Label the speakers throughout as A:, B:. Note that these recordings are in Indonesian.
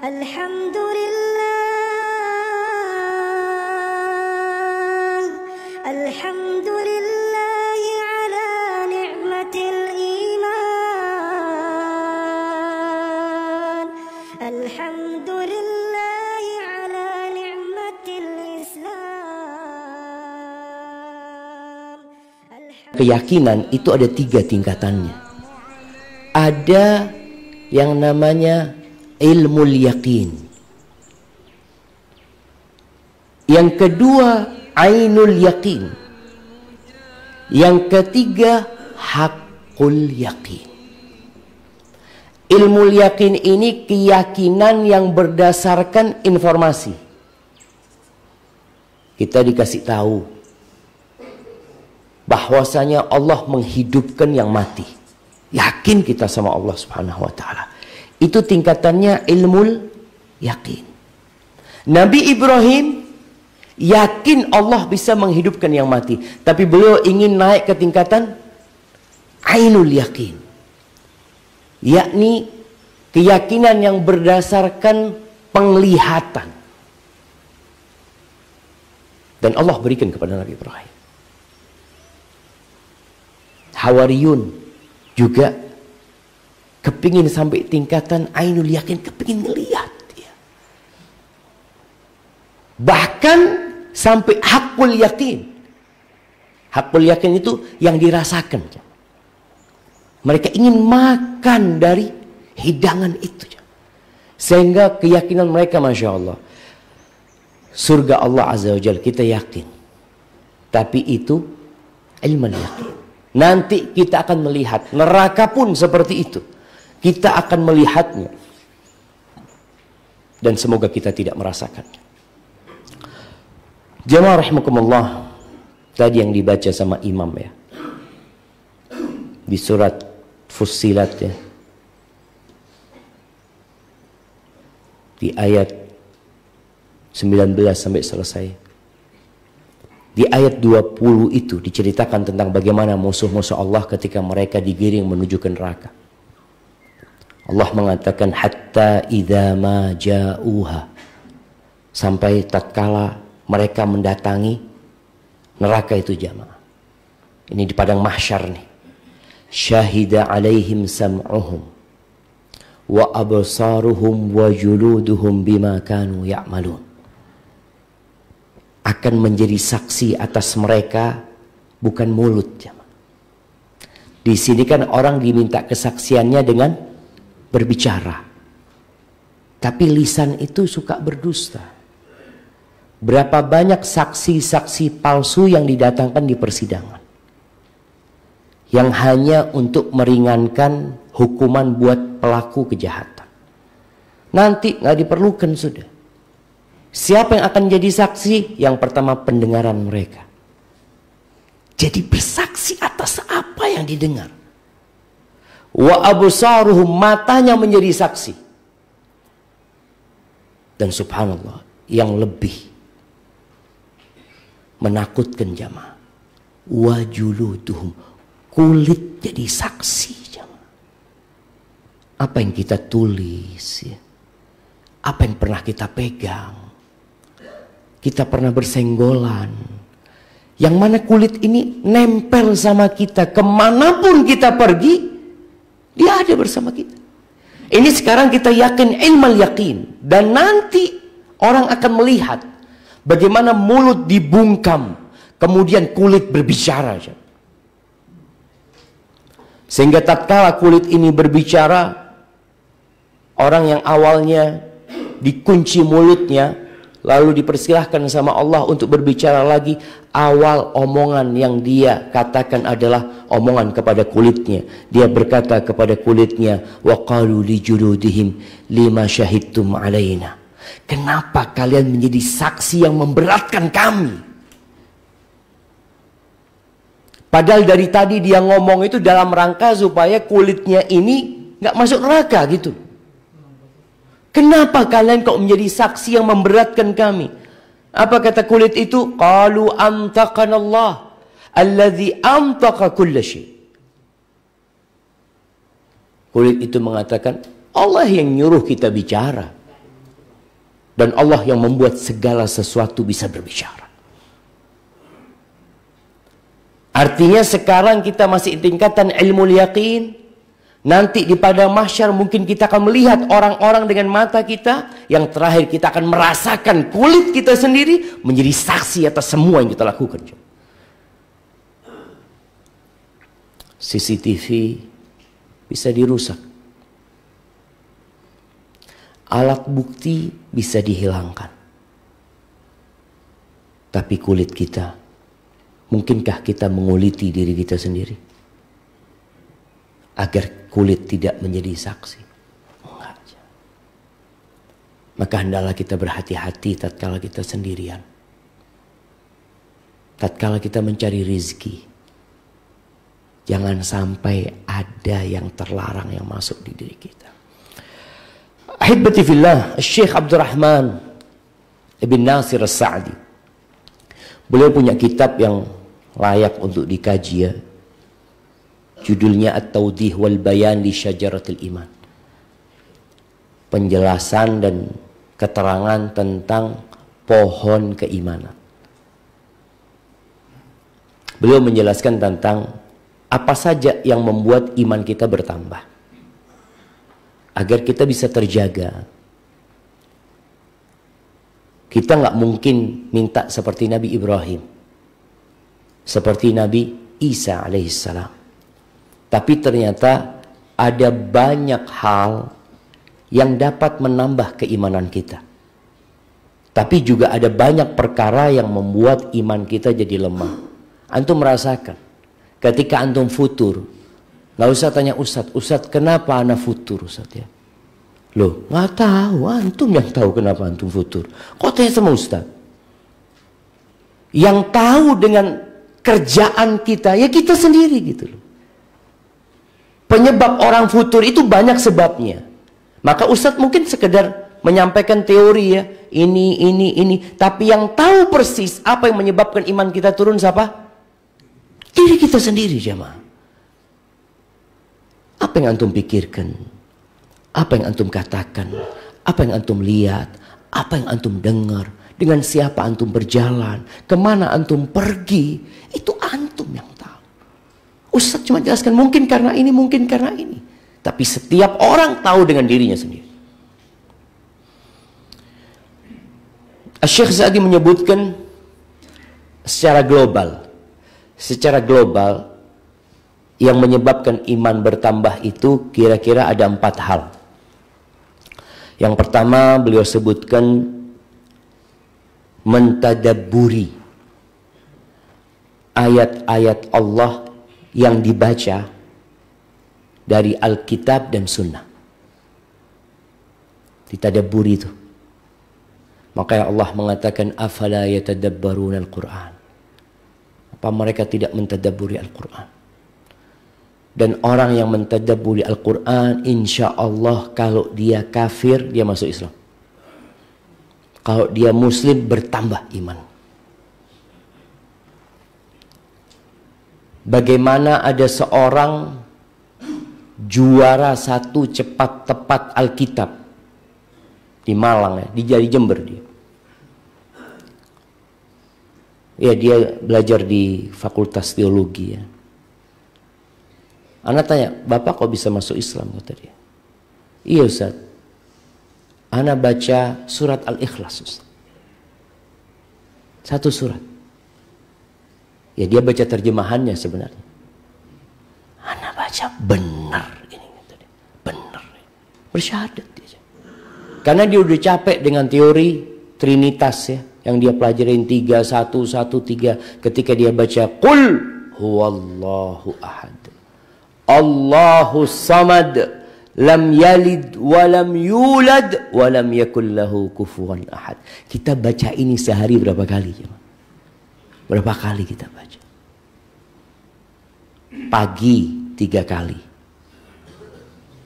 A: Alhamdulillah, alhamdulillah ala ni'matil iman, alhamdulillah ala ni'matil Islam.
B: Keyakinan itu ada 3 tingkatannya. Ada yang namanya ilmul yakin. Yang kedua ainul yakin. Yang ketiga haqqul yakin. Ilmul yakin ini keyakinan yang berdasarkan informasi. Kita dikasih tahu bahwasanya Allah menghidupkan yang mati. Yakin kita sama Allah Subhanahu wa taala. Itu tingkatannya ilmul yakin. Nabi Ibrahim yakin Allah bisa menghidupkan yang mati, tapi beliau ingin naik ke tingkatan ainul yakin, yakni keyakinan yang berdasarkan penglihatan. Dan Allah berikan kepada Nabi Ibrahim. Hawariyun juga kepingin sampai tingkatan ainul yakin, kepingin melihat dia. Bahkan sampai hakul yakin. Hakul yakin itu yang dirasakan. Mereka ingin makan dari hidangan itu. Sehingga keyakinan mereka, Masya Allah, surga Allah Azza wa Jalla kita yakin. Tapi itu ilmu yakin. Nanti kita akan melihat. Neraka pun seperti itu. Kita akan melihatnya. Dan semoga kita tidak merasakannya. Jamaah rahimakumullah. Tadi yang dibaca sama imam ya. Di surat Fussilat ya. Di ayat 19 sampai selesai. Di ayat 20 itu diceritakan tentang bagaimana musuh-musuh Allah ketika mereka digiring menuju ke neraka. Allah mengatakan hatta idza ma ja'uha, sampai tatkala mereka mendatangi neraka itu jamaah. Ini di padang mahsyar nih. Syahida alaihim sam'uhum wa absaruhum wa juluduhum bima kanu ya'malun. Akan menjadi saksi atas mereka bukan mulut jamaah. Di sini kan orang diminta kesaksiannya dengan berbicara, tapi lisan itu suka berdusta. Berapa banyak saksi-saksi palsu yang didatangkan di persidangan, yang hanya untuk meringankan hukuman buat pelaku kejahatan. Nanti nggak diperlukan sudah. Siapa yang akan jadi saksi? Yang pertama pendengaran mereka. Jadi bersaksi atas apa yang didengar. Wa absaruhum, matanya menjadi saksi. Dan subhanallah, yang lebih menakutkan jamaah, wa juluduhum, kulit jadi saksi jamaah. Apa yang kita tulis ya? Apa yang pernah kita pegang? Kita pernah bersenggolan. Yang mana kulit ini nempel sama kita, kemanapun kita pergi, dia ada bersama kita. Ini sekarang kita yakin ilmu yakin. Dan nanti orang akan melihat bagaimana mulut dibungkam, kemudian kulit berbicara. Sehingga tatkala kulit ini berbicara, orang yang awalnya dikunci mulutnya, lalu dipersilahkan sama Allah untuk berbicara lagi, awal omongan yang dia katakan adalah omongan kepada kulitnya. Dia berkata kepada kulitnya, wa qalu li juludihim lima syahidtum alaina. Kenapa kalian menjadi saksi yang memberatkan kami? Padahal dari tadi dia ngomong itu dalam rangka supaya kulitnya ini nggak masuk neraka gitu. Kenapa kalian kok menjadi saksi yang memberatkan kami? Apa kata kulit itu? Qalu antaqanallah alladzi antaqa kulla syai. Kulit itu mengatakan, Allah yang nyuruh kita bicara. Dan Allah yang membuat segala sesuatu bisa berbicara. Artinya sekarang kita masih tingkatan ilmu yaqin. Nanti di padang mahsyar mungkin kita akan melihat orang-orang dengan mata kita. Yang terakhir kita akan merasakan kulit kita sendiri menjadi saksi atas semua yang kita lakukan. CCTV bisa dirusak. Alat bukti bisa dihilangkan. Tapi kulit kita, mungkinkah kita menguliti diri kita sendiri? Agar kulit tidak menjadi saksi. Enggak. Maka hendaklah kita berhati-hati tatkala kita sendirian. Tatkala kita mencari rizki. Jangan sampai ada yang terlarang yang masuk di diri kita. Ahibati fillah, Syekh Abdurrahman Ibn Nasir As-Sa'di. Beliau punya kitab yang layak untuk dikaji ya. Judulnya At-Tawdih wal Bayan li Syajaratil Iman. Penjelasan dan keterangan tentang pohon keimanan. Beliau menjelaskan tentang apa saja yang membuat iman kita bertambah. Agar kita bisa terjaga. Kita nggak mungkin minta seperti Nabi Ibrahim. Seperti Nabi Isa alaihissalam. Tapi ternyata ada banyak hal yang dapat menambah keimanan kita. Tapi juga ada banyak perkara yang membuat iman kita jadi lemah. Antum merasakan. Ketika antum futur. Nggak usah tanya Ustadz kenapa anak futur Ustadz ya? Loh, nggak tahu, antum yang tahu kenapa antum futur. Kok tanya sama Ustadz? Yang tahu dengan kerjaan kita, ya kita sendiri gitu loh. Penyebab orang futur itu banyak sebabnya. Maka Ustadz mungkin sekedar menyampaikan teori ya, ini. Tapi yang tahu persis apa yang menyebabkan iman kita turun siapa? Diri kita sendiri jemaah. Apa yang antum pikirkan? Apa yang antum katakan? Apa yang antum lihat? Apa yang antum dengar? Dengan siapa antum berjalan? Kemana antum pergi? Itu antum yang tahu. Ustadz cuma jelaskan mungkin karena ini, mungkin karena ini. Tapi setiap orang tahu dengan dirinya sendiri. Syekh Sa'di menyebutkan secara global. Secara global, yang menyebabkan iman bertambah itu kira-kira ada 4 hal. Yang pertama beliau sebutkan mentadabburi ayat-ayat Allah yang dibaca dari Alkitab dan Sunnah. Ditadabburi itu. Makanya Allah mengatakan afala yatadabbaruna al-Qur'an. Apa mereka tidak mentadabburi Al-Qur'an? Dan orang yang mentadabburi Al-Quran, insya Allah kalau dia kafir, dia masuk Islam. Kalau dia Muslim, bertambah iman. Bagaimana ada seorang juara 1 cepat tepat Alkitab di Malang ya, di Jember dia. Ya dia belajar di Fakultas Teologi ya. Anak tanya, Bapak kok bisa masuk Islam? Kata dia. Iya Ustaz. Anak baca surat Al-Ikhlas Ustaz. 1 surat. Ya dia baca terjemahannya sebenarnya. Anak baca benar ini. Benar. Bersyahadat dia. Karena dia udah capek dengan teori Trinitas ya. Yang dia pelajarin 3, 1, 1, 3. Ketika dia baca Qul huwallahu ahad. Allahu samad lam yalid walam yulad walam yakul lahu kufuwan ahad. Kita baca ini sehari berapa kali? Berapa kali kita baca? Pagi 3 kali.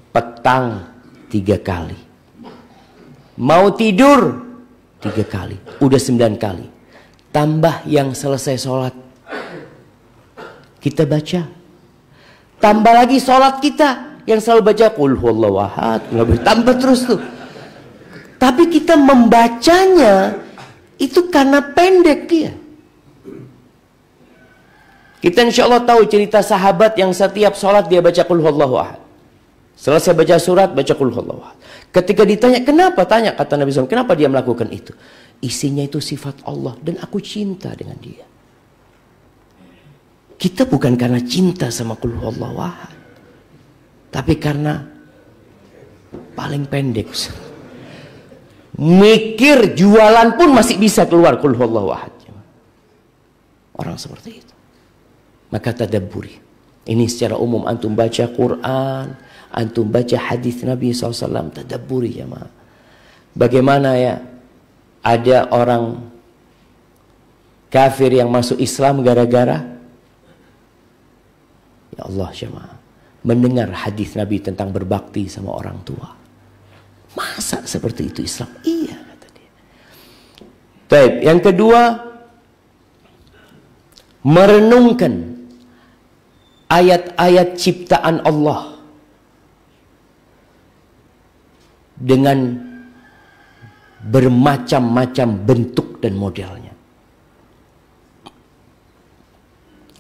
B: Petang 3 kali. Mau tidur 3 kali. Udah 9 kali. Tambah yang selesai sholat. Kita baca. Tambah lagi sholat kita yang selalu baca Qul huwallahu ahad. Tambah terus tuh. Tapi kita membacanya itu karena pendek dia. Kita insya Allah tahu cerita sahabat yang setiap sholat dia baca Qul Huwallahu Ahad. Selesai baca surat, baca Qul Huwallahu Ahad. Ketika ditanya, kenapa? Tanya, kata Nabi SAW, kenapa dia melakukan itu? Isinya itu sifat Allah dan aku cinta dengan dia. Kita bukan karena cinta sama Qul Huwallahu Ahad, tapi karena paling pendek. Mikir jualan pun masih bisa keluar Qul Huwallahu Ahad. Orang seperti itu. Maka tadabburi. Ini secara umum antum baca Quran, antum baca hadis Nabi SAW, tadabburi ya ma. Bagaimana ya ada orang kafir yang masuk Islam gara-gara ya Allah jemaah mendengar hadis Nabi tentang berbakti sama orang tua. Masa seperti itu Islam? Iya kata dia. Baik, yang kedua, merenungkan ayat-ayat ciptaan Allah dengan bermacam-macam bentuk dan modelnya.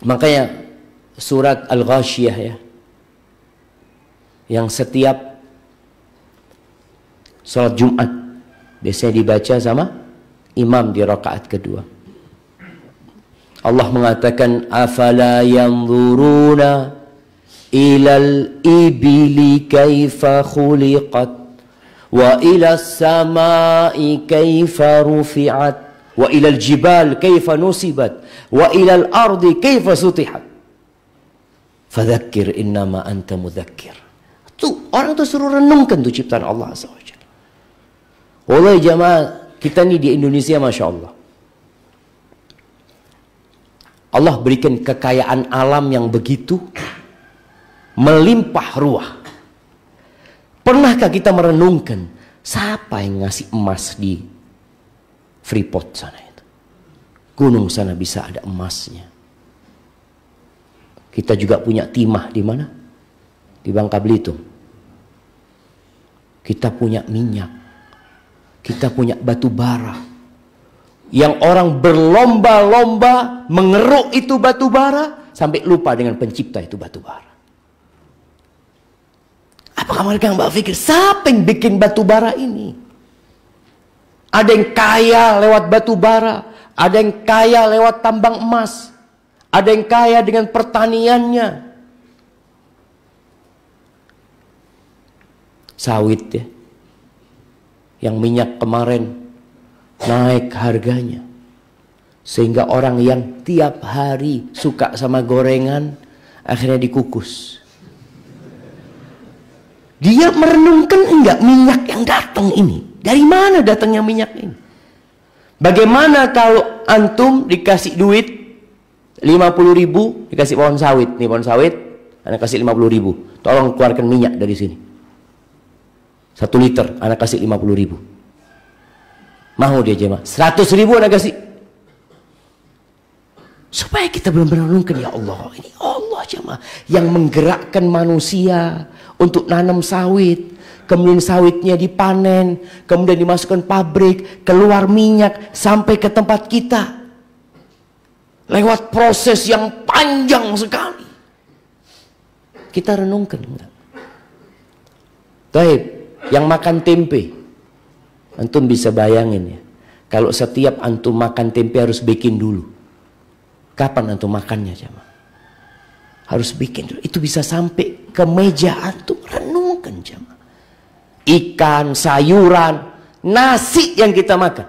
B: Makanya surat Al-Ghasyiyah ya, yang setiap salat Jumat biasanya dibaca sama imam di rakaat kedua. Allah mengatakan afala yanzuruna ilal ibili kaifa khuliqat wa ilas samai kaifa rufi'at wa ilal jibal kaifa nusibat wa ilal ardi kaifa sutihat fadzakir innama anta mudzakkir. Tuh orang tuh suruh renungkan tuh ciptaan Allah SWT. Oleh jamaah kita nih di Indonesia Masya Allah, Allah berikan kekayaan alam yang begitu melimpah ruah. Pernahkah kita merenungkan siapa yang ngasih emas di Freeport sana itu? Gunung sana bisa ada emasnya. Kita juga punya timah di mana? Di Bangka Belitung. Kita punya minyak. Kita punya batu bara. Yang orang berlomba-lomba mengeruk itu batu bara sampai lupa dengan pencipta itu batu bara. Apakah mereka nggak pikir siapa yang bikin batu bara ini? Ada yang kaya lewat batu bara, ada yang kaya lewat tambang emas, ada yang kaya dengan pertaniannya. Sawit ya, yang minyak kemarin naik harganya sehingga orang yang tiap hari suka sama gorengan akhirnya dikukus. Dia merenungkan enggak minyak yang datang ini? Dari mana datangnya minyak ini? Bagaimana kalau antum dikasih duit 50.000 dikasih pohon sawit, nih pohon sawit, anak kasih 50.000, tolong keluarkan minyak dari sini 1 liter, anak kasih 50.000. Mau dia jemaah 100.000 anak kasih. Supaya kita benar-benar renungkan, ya Allah, ini Allah jemaah yang menggerakkan manusia untuk nanam sawit, kemudian sawitnya dipanen, kemudian dimasukkan pabrik, keluar minyak sampai ke tempat kita lewat proses yang panjang sekali. Kita renungkan enggak? Baik, yang makan tempe, antum bisa bayangin ya, kalau setiap antum makan tempe harus bikin dulu. Kapan antum makannya jemaah? Harus bikin dulu. Itu bisa sampai ke meja antum. Renungkan jemaah. Ikan, sayuran, nasi yang kita makan.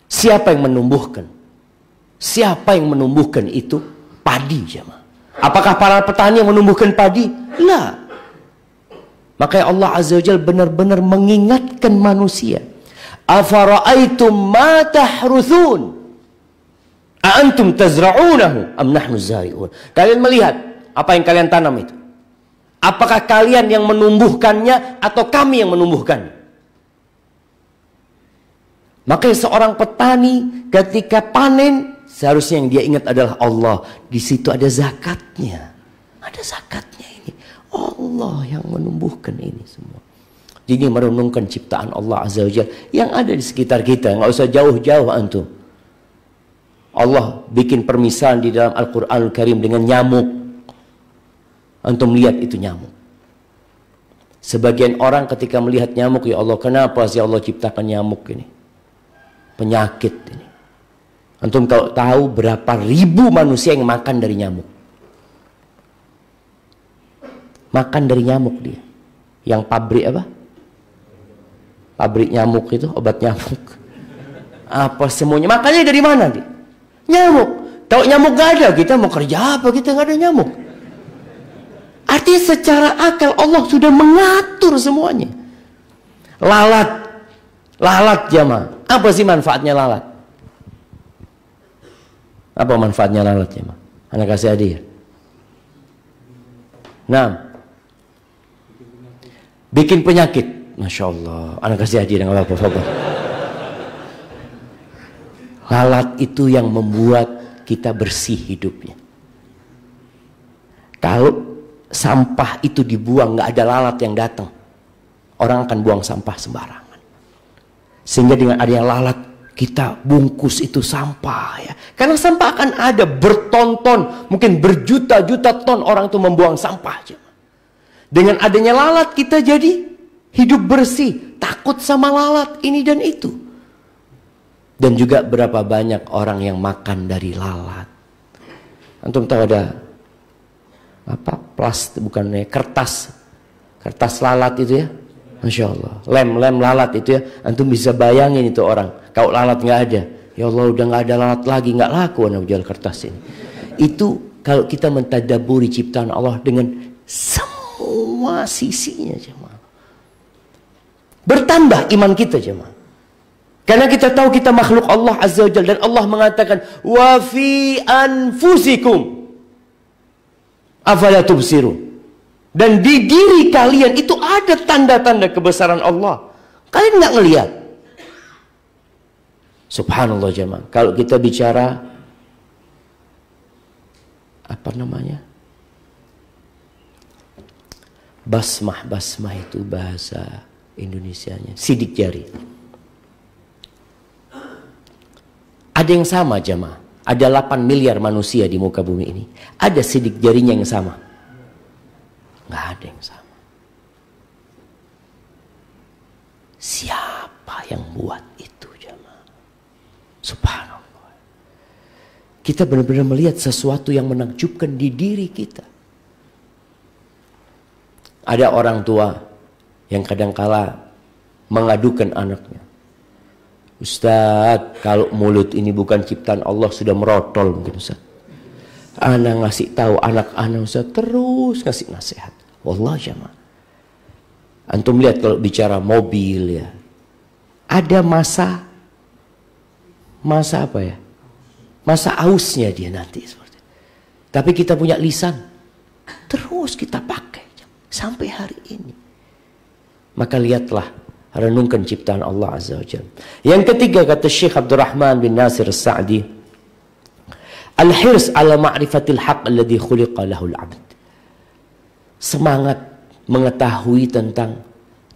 B: Siapa yang menumbuhkan? Siapa yang menumbuhkan itu? Padi jemaah. Apakah para petani yang menumbuhkan padi? Lah. Makanya Allah Azza wa Jalla benar-benar mengingatkan manusia. Afara'aitum ma tahruthun? Antum tazra'unahu am nahnu zari'un? Kalian melihat apa yang kalian tanam itu? Apakah kalian yang menumbuhkannya atau kami yang menumbuhkannya? Makanya seorang petani ketika panen seharusnya yang dia ingat adalah Allah. Di situ ada zakatnya. Ada zakatnya ini. Allah yang menumbuhkan ini semua. Jadi merenungkan ciptaan Allah Azza wa Jalla yang ada di sekitar kita. Nggak usah jauh-jauh antum. Allah bikin permisalan di dalam Al-Quranul Karim dengan nyamuk. Antum lihat itu nyamuk. Sebagian orang ketika melihat nyamuk, ya Allah, kenapa sih Allah ciptakan nyamuk ini? Penyakit ini. Antum kalau tahu berapa ribu manusia yang makan dari nyamuk. Makan dari nyamuk dia. Yang pabrik apa? Pabrik nyamuk itu, obat nyamuk. Apa semuanya? Makannya dari mana dia? Nyamuk. Tahu nyamuk gak ada, kita mau kerja apa? Kita gak ada nyamuk. Artinya secara akal Allah sudah mengatur semuanya. Lalat. Lalat jamaah. Apa sih manfaatnya lalat? Apa manfaatnya lalat jamaah? Anak kasih hadiah. Nah, bikin penyakit. Masya Allah. Anak kasih hadiah dengan apa-apa. Lalat itu yang membuat kita bersih hidupnya. Kalau sampah itu dibuang, nggak ada lalat yang datang, orang akan buang sampah sembarangan. Sehingga dengan adanya lalat, kita bungkus itu sampah ya. Karena sampah akan ada bertonton, mungkin berjuta-juta ton orang itu membuang sampah aja. Dengan adanya lalat kita jadi hidup bersih, takut sama lalat ini dan itu. Dan juga berapa banyak orang yang makan dari lalat. Antum tahu ada apa? Plastik, bukannya kertas lalat itu ya. Masya Allah, lem lalat itu ya. Antum bisa bayangin itu orang kalau lalat nggak ada, ya Allah udah nggak ada lalat lagi, nggak laku anak jual kertas ini. Itu kalau kita mentadaburi ciptaan Allah dengan semua sisinya jemaah, bertambah iman kita jemaah. Karena kita tahu kita makhluk Allah Azza wa Jalla, dan Allah mengatakan wa fi anfusikum afala tubsirun. Dan di diri kalian itu ada tanda-tanda kebesaran Allah. Kalian nggak ngelihat. Subhanallah jemaah. Kalau kita bicara apa namanya? Basmah itu bahasa Indonesianya sidik jari. Ada yang sama jemaah. Ada 8 miliar manusia di muka bumi ini. Ada sidik jarinya yang sama? Nggak ada yang sama. Siapa yang buat itu jemaah? Subhanallah. Kita benar-benar melihat sesuatu yang menakjubkan di diri kita. Ada orang tua yang kadangkala mengadukan anaknya. Ustaz, kalau mulut ini bukan ciptaan Allah sudah merotol mungkin Ustaz. Anak ngasih tahu anak-anak Ustaz, terus ngasih nasihat. Wallah jamaah. Antum lihat kalau bicara mobil ya. Ada masa apa ya? Masa ausnya dia nanti seperti itu. Tapi kita punya lisan. Terus kita pakai sampai hari ini. Maka lihatlah, renungkan ciptaan Allah Azza wa Jalla. Yang ketiga kata Syekh Abdurrahman bin Nasir As-Sa'di, al-hirs ala ma'rifatil haqq alladhi khuliqa lahul 'abd. Semangat mengetahui tentang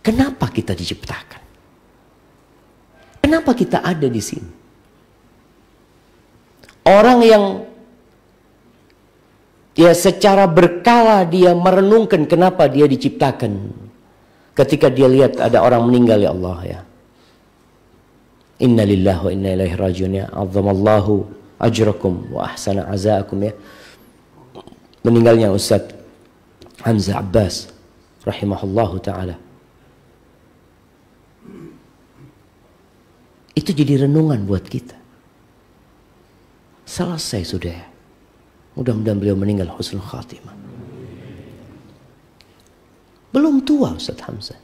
B: kenapa kita diciptakan. Kenapa kita ada di sini? Orang yang ya secara berkala dia merenungkan kenapa dia diciptakan. Ketika dia lihat ada orang meninggal, ya Allah ya. Inna lillahi wa inna ilaihi rajiun ya. Azzamallahu ajrakum wa ahsana azaakum ya. Meninggalnya Ustaz Hamzah Abbas rahimahullahu ta'ala. Itu jadi renungan buat kita. Selesai sudah ya. Mudah-mudahan beliau meninggal husnul khatimah. Belum tua Ustaz Hamzah.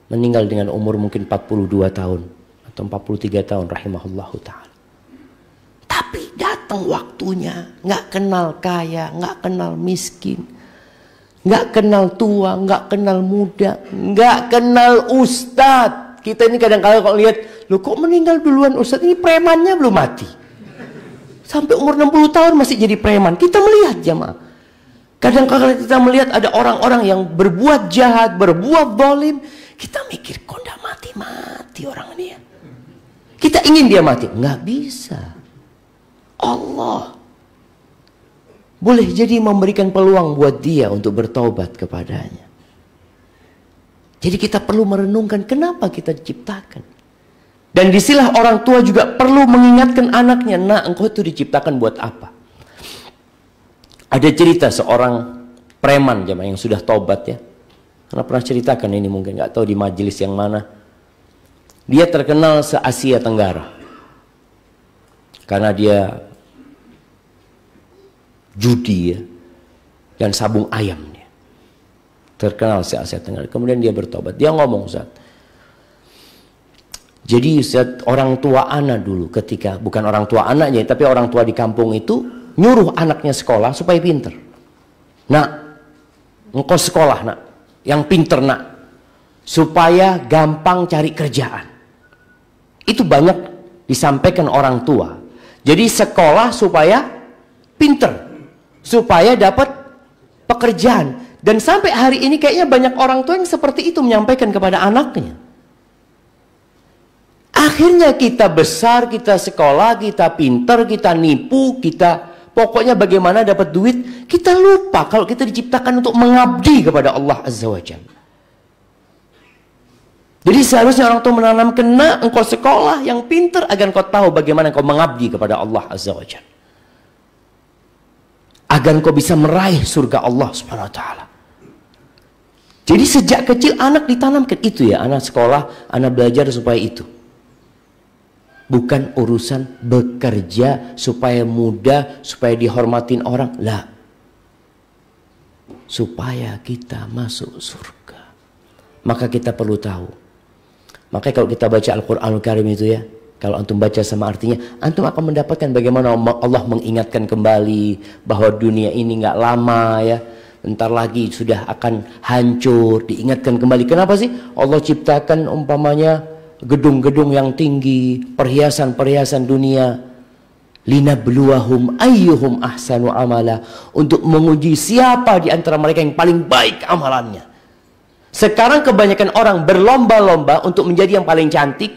B: Meninggal dengan umur mungkin 42 tahun atau 43 tahun rahimahullahu ta'ala. Tapi datang waktunya, nggak kenal kaya, nggak kenal miskin, nggak kenal tua, nggak kenal muda, nggak kenal ustadz. Kita ini kadang-kadang kalau lihat, loh kok meninggal duluan ustadz, ini premannya belum mati. Sampai umur 60 tahun masih jadi preman. Kita melihat jamaah. Kadang-kadang kita melihat ada orang-orang yang berbuat jahat, berbuat zalim, kita mikir, kok nggak mati-mati orang ini ya? Kita ingin dia mati, nggak bisa. Allah boleh jadi memberikan peluang buat dia untuk bertobat kepadanya. Jadi kita perlu merenungkan kenapa kita diciptakan. Dan disinilah orang tua juga perlu mengingatkan anaknya, nak, engkau itu diciptakan buat apa? Ada cerita seorang preman jemaah yang sudah tobat ya. Karena pernah ceritakan ini mungkin, nggak tahu di majelis yang mana. Dia terkenal se-Asia Tenggara. Karena dia judi ya. Dan sabung ayam dia. Terkenal se-Asia Tenggara. Kemudian dia bertobat. Dia ngomong, Ustaz. Jadi Ustaz, orang tua anak dulu ketika, bukan orang tua anaknya, tapi orang tua di kampung itu nyuruh anaknya sekolah supaya pinter. Nak, engkau sekolah nak, yang pinter nak, supaya gampang cari kerjaan. Itu banyak disampaikan orang tua. Jadi sekolah supaya pinter, supaya dapat pekerjaan. Dan sampai hari ini kayaknya banyak orang tua yang seperti itu menyampaikan kepada anaknya. Akhirnya kita besar, kita sekolah, kita pinter, kita nipu, kita pokoknya bagaimana dapat duit, kita lupa kalau kita diciptakan untuk mengabdi kepada Allah Azza wa Jalla. Jadi seharusnya orang tua menanamkan, nak, engkau sekolah yang pintar agar engkau tahu bagaimana engkau mengabdi kepada Allah Azza wa Jalla. Agar engkau bisa meraih surga Allah Subhanahu wa taala. Jadi sejak kecil anak ditanamkan itu ya, anak sekolah, anak belajar supaya itu. Bukan urusan bekerja supaya mudah, supaya dihormatin orang. Lah. Supaya kita masuk surga. Maka kita perlu tahu. Makanya kalau kita baca Al-Quranul Karim itu ya, kalau antum baca sama artinya, antum akan mendapatkan bagaimana Allah mengingatkan kembali bahwa dunia ini nggak lama ya. Bentar lagi sudah akan hancur, diingatkan kembali. Kenapa sih Allah ciptakan umpamanya gedung-gedung yang tinggi, perhiasan-perhiasan dunia, linabluwahum ayyuhum ahsanu amala, untuk menguji siapa di antara mereka yang paling baik amalannya. Sekarang kebanyakan orang berlomba-lomba untuk menjadi yang paling cantik.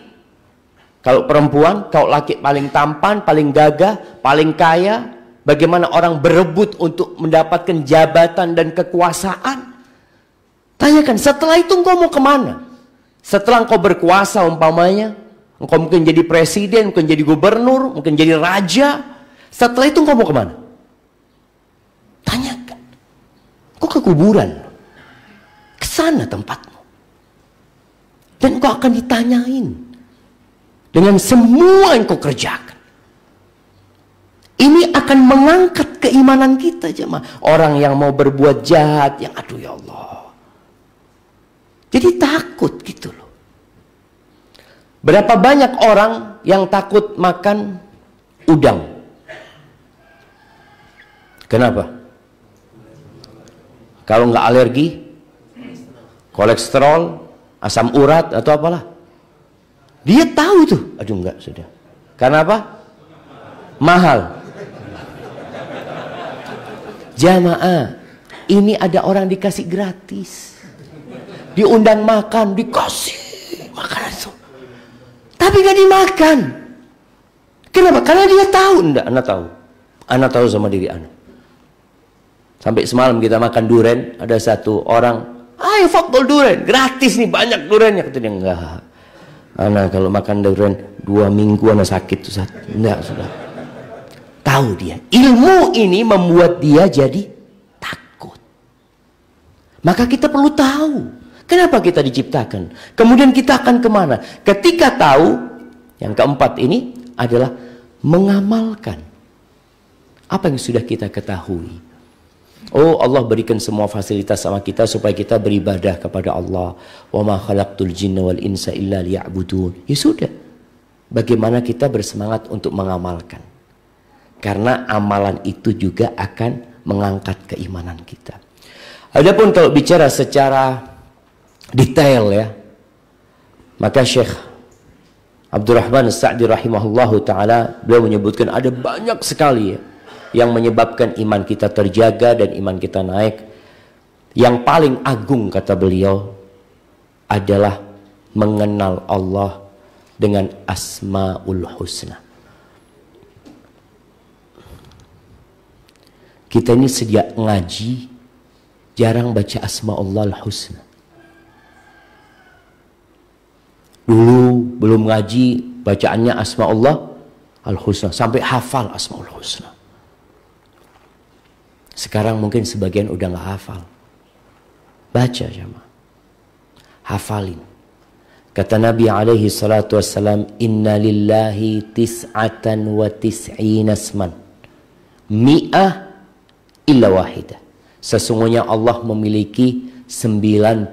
B: Kalau perempuan, kalau laki paling tampan, paling gagah, paling kaya. Bagaimana orang berebut untuk mendapatkan jabatan dan kekuasaan. Tanyakan, setelah itu engkau mau kemana? Setelah engkau berkuasa umpamanya, engkau mungkin jadi presiden, mungkin jadi gubernur, mungkin jadi raja. Setelah itu engkau mau kemana? Tanyakan. Engkau ke kuburan. Ke sana tempatmu. Dan engkau akan ditanyain. Dengan semua yang engkau kerjakan. Ini akan mengangkat keimanan kita jemaah. Orang yang mau berbuat jahat, yang aduh ya Allah. Jadi takut gitu loh. Berapa banyak orang yang takut makan udang? Kenapa? Kalau nggak alergi, kolesterol, asam urat atau apalah. Dia tahu itu. Aduh enggak sudah. Karena apa? Mahal. Jamaah, ini ada orang dikasih gratis. Diundang makan, dikasih makanan itu. Tapi gak dimakan. Kenapa? Karena dia tahu. Enggak, anak tahu. Anak tahu sama diri anak. Sampai semalam kita makan durian, ada satu orang, ayo faktor durian, gratis nih, banyak duriannya. Kata dia, enggak. Anak kalau makan durian 2 minggu anak sakit tuh. Enggak, sudah. Tahu dia. Ilmu ini membuat dia jadi takut. Maka kita perlu tahu. Kenapa kita diciptakan? Kemudian kita akan kemana? Ketika tahu, yang keempat ini adalah mengamalkan apa yang sudah kita ketahui. Oh, Allah berikan semua fasilitas sama kita supaya kita beribadah kepada Allah. Wa ma khalaqtul jinna wal insa illa liya'budun. Ya sudah. Bagaimana kita bersemangat untuk mengamalkan? Karena amalan itu juga akan mengangkat keimanan kita. Adapun kalau bicara secara detail ya, maka Syekh Abdurrahman As-Sa'di rahimahullahu ta'ala beliau menyebutkan ada banyak sekali ya, yang menyebabkan iman kita terjaga dan iman kita naik. Yang paling agung kata beliau adalah mengenal Allah dengan Asmaul Husna. Kita ini sejak ngaji jarang baca Asmaul Husna. Dulu belum ngaji bacaannya Asmaul Husna sampai hafal Asmaul Husna. Sekarang mungkin sebagian udah nggak hafal. Baca jemaah. Hafalin. Kata Nabi alaihi salatu wassalam, "Inna lillahi tis'atan wa tis'ina asman. Mi'ah illa wahidah." Sesungguhnya Allah memiliki 99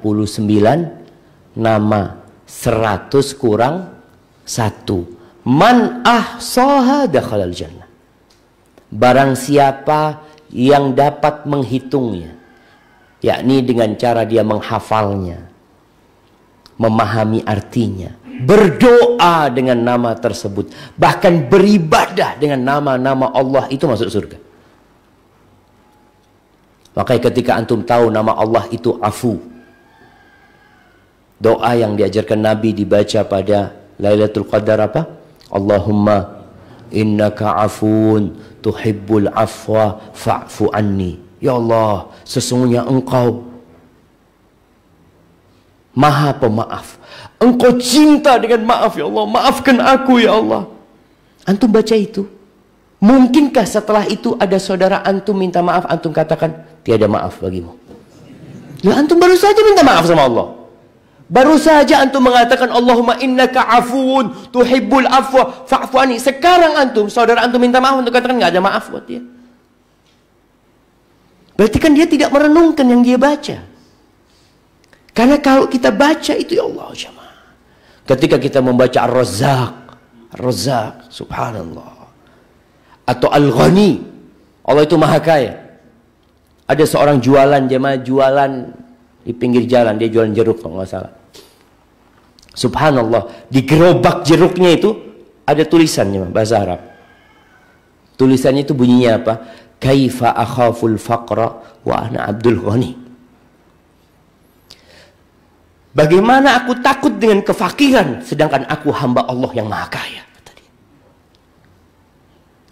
B: nama, 100 kurang 1. Man ahsaha dakhalal jannah. Barang siapa yang dapat menghitungnya, yakni dengan cara dia menghafalnya, memahami artinya, berdoa dengan nama tersebut, bahkan beribadah dengan nama-nama Allah, itu masuk surga. Makanya ketika antum tahu nama Allah itu Afu, doa yang diajarkan Nabi dibaca pada Lailatul Qadar apa? Allahumma innaka afuun tuhibbul afwa fa'fu anni. Ya Allah, sesungguhnya Engkau Maha Pemaaf. Engkau cinta dengan maaf, ya Allah. Maafkan aku, ya Allah. Antum baca itu. Mungkinkah setelah itu ada saudara antum minta maaf, antum katakan tiada maaf bagimu? Ya, antum baru saja minta maaf sama Allah. Baru saja antum mengatakan Allahumma innaka afuun tuhibbul afwa fa'fu anni. Sekarang antum, saudara antum minta maaf, antum katakan nggak ada maaf buat dia. Berarti kan dia tidak merenungkan yang dia baca. Karena kalau kita baca itu, ya Allah jemaah, ketika kita membaca Ar-Razzaq, subhanallah, atau Al-Ghani, Allah itu maha kaya. Ada seorang jualan, jemaah, jualan di pinggir jalan, dia jualan jeruk kalau nggak salah. Subhanallah, di gerobak jeruknya itu ada tulisannya bahasa Arab. Tulisannya itu bunyinya apa? Kaifa akhaful faqra wa ana Abdul Ghani. Bagaimana aku takut dengan kefakiran sedangkan aku hamba Allah yang maha kaya.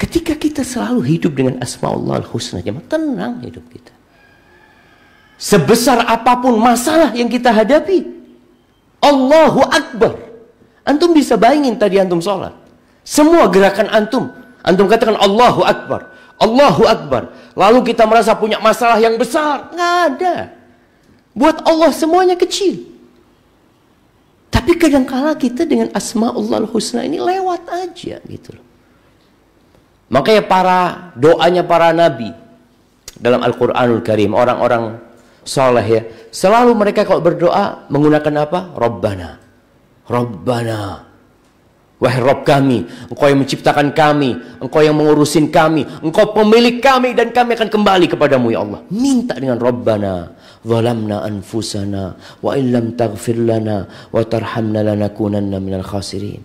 B: Ketika kita selalu hidup dengan Asmaul Husna, jemaah, tenang hidup kita. Sebesar apapun masalah yang kita hadapi, Allahu Akbar. Antum bisa bayangin tadi antum sholat, semua gerakan antum katakan Allahu Akbar, Allahu Akbar. Lalu kita merasa punya masalah yang besar, nggak ada. Buat Allah semuanya kecil. Tapi kadangkala kita dengan Asmaul Husna ini lewat aja gitu loh. Makanya doanya para nabi dalam Al-Quranul Karim, orang-orang soleh ya, selalu mereka kalau berdoa menggunakan apa? Rabbana, Rabbana, wahai Rabb kami, Engkau yang menciptakan kami, Engkau yang mengurusin kami, Engkau pemilik kami, dan kami akan kembali kepadamu ya Allah. Minta dengan Rabbana zalamna anfusana wa illam taghfir lana wa tarhamna lanakunanna minal khasirin.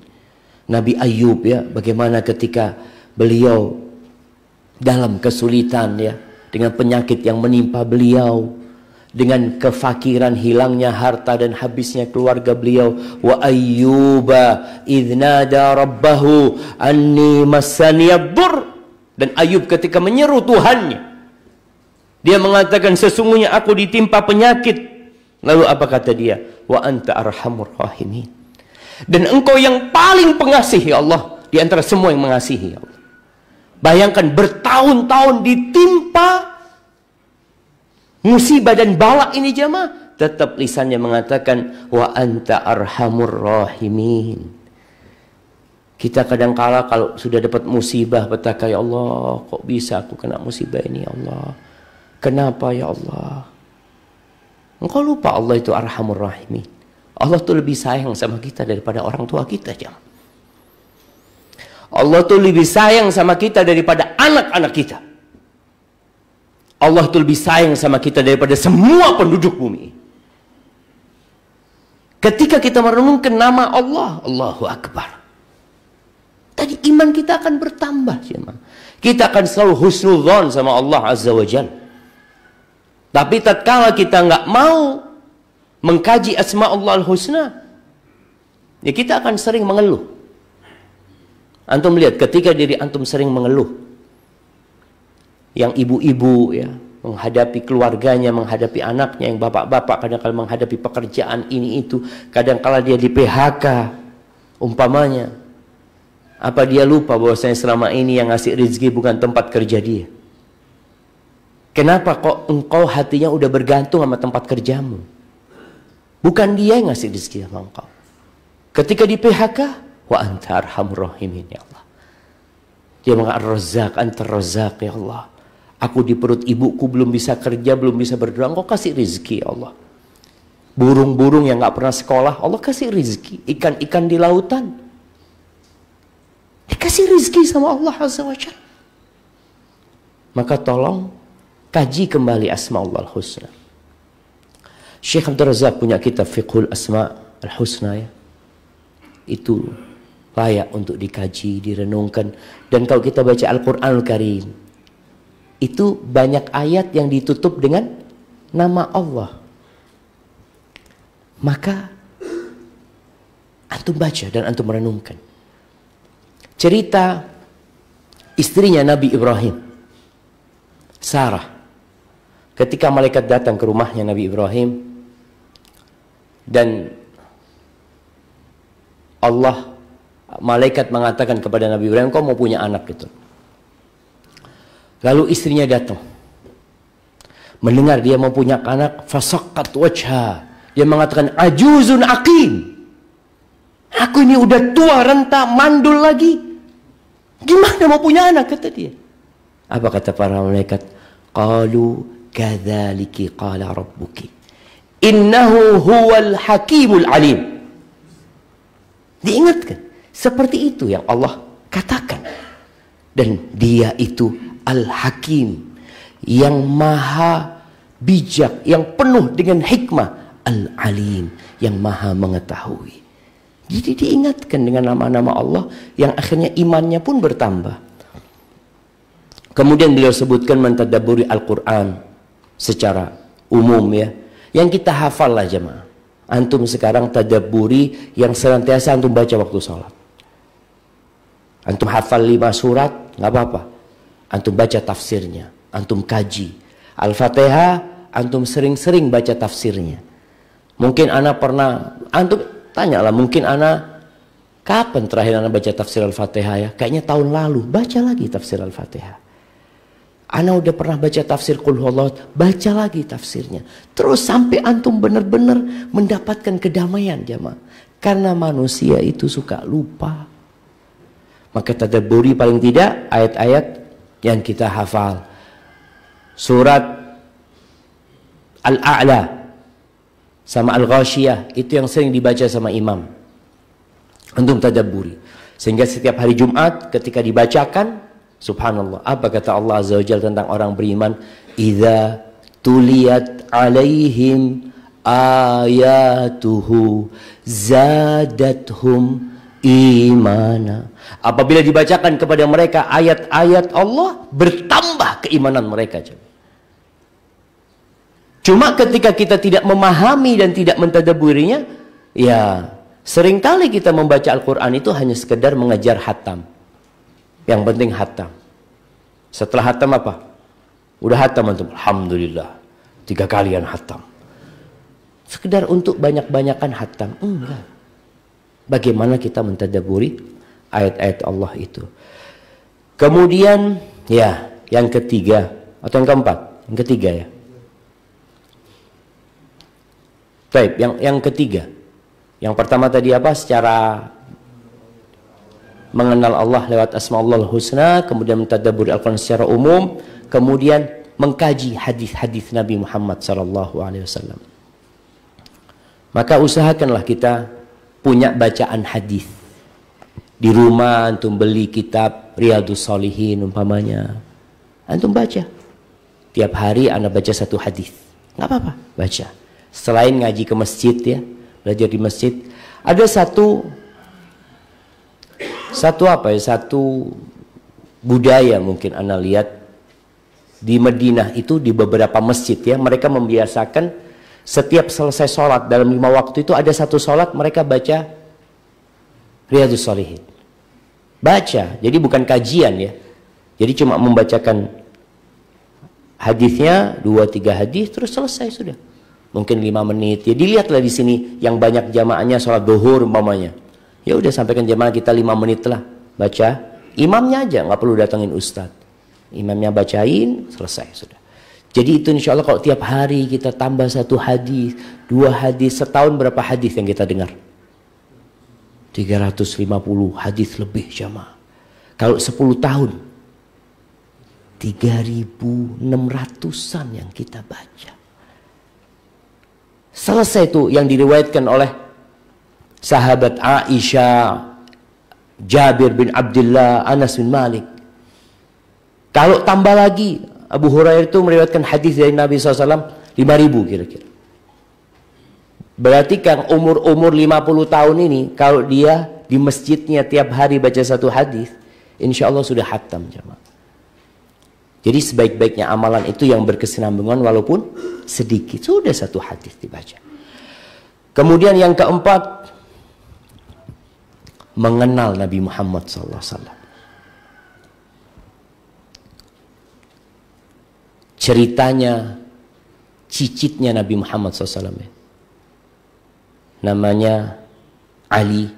B: Nabi Ayub ya, bagaimana ketika beliau dalam kesulitan ya, dengan penyakit yang menimpa beliau, dengan kefakiran, hilangnya harta dan habisnya keluarga beliau. Wa ayyuba idnada rabbahu anni massaniyadur. Dan Ayub ketika menyeru Tuhannya, dia mengatakan sesungguhnya aku ditimpa penyakit. Lalu apa kata dia? Wa anta arhamur rahimin. Dan Engkau yang paling pengasih ya Allah, di antara semua yang mengasihi ya Allah. Bayangkan bertahun-tahun ditimpa musibah dan bala ini jemaah, tetap lisannya mengatakan wa anta arhamur rahimin. Kita kadangkala kalau sudah dapat musibah petaka, ya Allah, kok bisa aku kena musibah ini ya Allah? Kenapa ya Allah? Engkau lupa Allah itu arhamur rahimin. Allah tuh lebih sayang sama kita daripada orang tua kita jemaah. Allah tuh lebih sayang sama kita daripada anak-anak kita. Allah tuh lebih sayang sama kita daripada semua penduduk bumi. Ketika kita merenungkan nama Allah, Allahu Akbar, tadi iman kita akan bertambah. Kita akan selalu husnudzon sama Allah Azza wa Jalla. Tapi tatkala kita nggak mau mengkaji asma Allah al-husna, ya kita akan sering mengeluh. Antum lihat ketika diri antum sering mengeluh, yang ibu-ibu ya menghadapi keluarganya, menghadapi anaknya, yang bapak-bapak kadang-kala menghadapi pekerjaan ini itu, kadang-kala dia di PHK umpamanya. Apa dia lupa bahwasanya selama ini yang ngasih rezeki bukan tempat kerja dia? Kenapa kok engkau hatinya udah bergantung sama tempat kerjamu? Bukan dia yang ngasih rezeki sama engkau. Ketika di PHK, wa anta arhamur rahimin ya Allah. Dia mengatakan Ar-Razzaq, anta Razzaq ya Allah. Aku di perut ibuku belum bisa kerja, belum bisa berdoa, engkau kasih rezeki ya Allah. Burung-burung yang gak pernah sekolah, Allah kasih rezeki. Ikan-ikan di lautan, dikasih rezeki sama Allah Azza wa Jalla. Maka tolong kaji kembali asma Allah al-husna. Syekh Abdul Razak punya kitab Fiqhul Asma al-Husna ya. Itu layak untuk dikaji, direnungkan. Dan kalau kita baca Al-Quranul Karim, itu banyak ayat yang ditutup dengan nama Allah. Maka antum baca dan antum merenungkan. Cerita istrinya Nabi Ibrahim, Sarah. Ketika malaikat datang ke rumahnya Nabi Ibrahim, dan malaikat mengatakan kepada Nabi Ibrahim, kau mau punya anak gitu. Lalu istrinya datang, mendengar dia mau punya anak, fasaqat wajha. Dia mengatakan, ajuzun aqim. Aku ini udah tua, renta, mandul lagi. Gimana mau punya anak, kata dia. Apa kata para malaikat? Qalu kadzaliki qala rabbuki innahu huwal hakimul alim. Diingatkan, seperti itu yang Allah katakan. Dan dia itu Al-Hakim, yang maha bijak, yang penuh dengan hikmah. Al-Alim, yang maha mengetahui. Jadi diingatkan dengan nama-nama Allah yang akhirnya imannya pun bertambah. Kemudian beliau sebutkan mentadabburi Al-Quran secara umum ya. Yang kita hafal lah jemaah. Antum sekarang tadabburi yang senantiasa antum baca waktu sholat. Antum hafal 5 surat, nggak apa-apa. Antum baca tafsirnya, antum kaji. Al-Fatihah, antum sering-sering baca tafsirnya. Mungkin anak pernah, antum tanyalah, mungkin anak kapan terakhir anak baca tafsir Al-Fatihah ya? Kayaknya tahun lalu, baca lagi tafsir Al-Fatihah. Ana udah pernah baca tafsir Qul Huwallahu, baca lagi tafsirnya. Terus sampai antum benar-benar mendapatkan kedamaian jemaah. Karena manusia itu suka lupa. Maka tadabburi paling tidak ayat-ayat yang kita hafal. Surat Al-A'la sama Al-Ghashiyah, itu yang sering dibaca sama imam. Antum tadabburi. Sehingga setiap hari Jumat ketika dibacakan, subhanallah, apa kata Allah Azza wa Jalla tentang orang beriman? Idza tuliyat alaihim ayatuhu zadathum imana. Apabila dibacakan kepada mereka ayat-ayat Allah, bertambah keimanan mereka. Cuma ketika kita tidak memahami dan tidak mentadabburinya, ya seringkali kita membaca Al-Quran itu hanya sekedar mengejar hatam. Yang penting hatam. Setelah hatam apa? Udah hatam antum, alhamdulillah, 3 kalian hatam. Sekedar untuk banyak-banyakan hatam, enggak. Bagaimana kita mentadabburi ayat-ayat Allah itu? Kemudian ya, yang ketiga atau yang keempat? Yang ketiga ya. Baik, yang ketiga. Yang pertama tadi apa? Secara mengenal Allah lewat asma Allah al-husna, kemudian mentadabburi Al-Quran secara umum, kemudian mengkaji hadis-hadis Nabi Muhammad SAW. Maka usahakanlah kita punya bacaan hadis. Di rumah antum beli kitab Riyadhus Shalihin umpamanya, antum baca. Tiap hari anda baca 1 hadis, nggak apa-apa, baca. Selain ngaji ke masjid ya, belajar di masjid, ada satu budaya mungkin Anda lihat di Madinah itu di beberapa masjid ya, mereka membiasakan setiap selesai sholat dalam 5 waktu itu ada satu sholat mereka baca Riyadhus Shalihin. Baca, jadi bukan kajian ya. Jadi cuma membacakan hadisnya 2-3 hadis terus selesai sudah. Mungkin 5 menit. Ya dilihatlah di sini yang banyak jamaahnya sholat duhur umpamanya. Ya udah sampaikan jamaah kita 5 menit lah baca. Imamnya aja, nggak perlu datangin ustadz. Imamnya bacain, selesai sudah. Jadi itu insya Allah kalau tiap hari kita tambah 1 hadis, 2 hadis, setahun berapa hadis yang kita dengar? 350 hadis lebih jamaah. Kalau 10 tahun 3.600-an yang kita baca. Selesai itu yang diriwayatkan oleh sahabat Aisyah, Jabir bin Abdullah, Anas bin Malik. Kalau tambah lagi, Abu Hurairah itu meriwayatkan hadis dari Nabi SAW 5.000 kira-kira. Berarti kan umur 50 tahun ini, kalau dia di masjidnya tiap hari baca 1 hadis, insya Allah sudah khatam jemaah. Jadi sebaik-baiknya amalan itu yang berkesinambungan walaupun sedikit. Sudah 1 hadis dibaca. Kemudian yang keempat, mengenal Nabi Muhammad SAW. Ceritanya, cicitnya Nabi Muhammad SAW. Namanya Ali,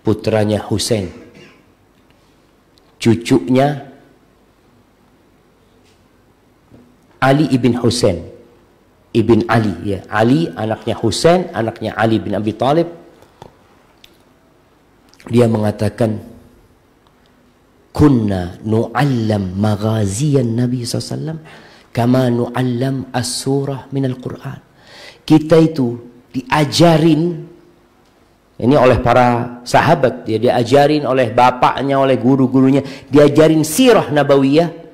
B: putranya Husain. Cucunya Ali ibn Husain, ibn Ali ya. Ali anaknya Husain, anaknya Ali bin Abi Thalib. Dia mengatakan, kunna nu'allam maghaziyan Nabi SAW kama nu'allam as-surah minal Quran. Kita itu diajarin ini oleh para sahabat, dia diajarin oleh bapaknya, oleh guru-gurunya, diajarin sirah nabawiyah,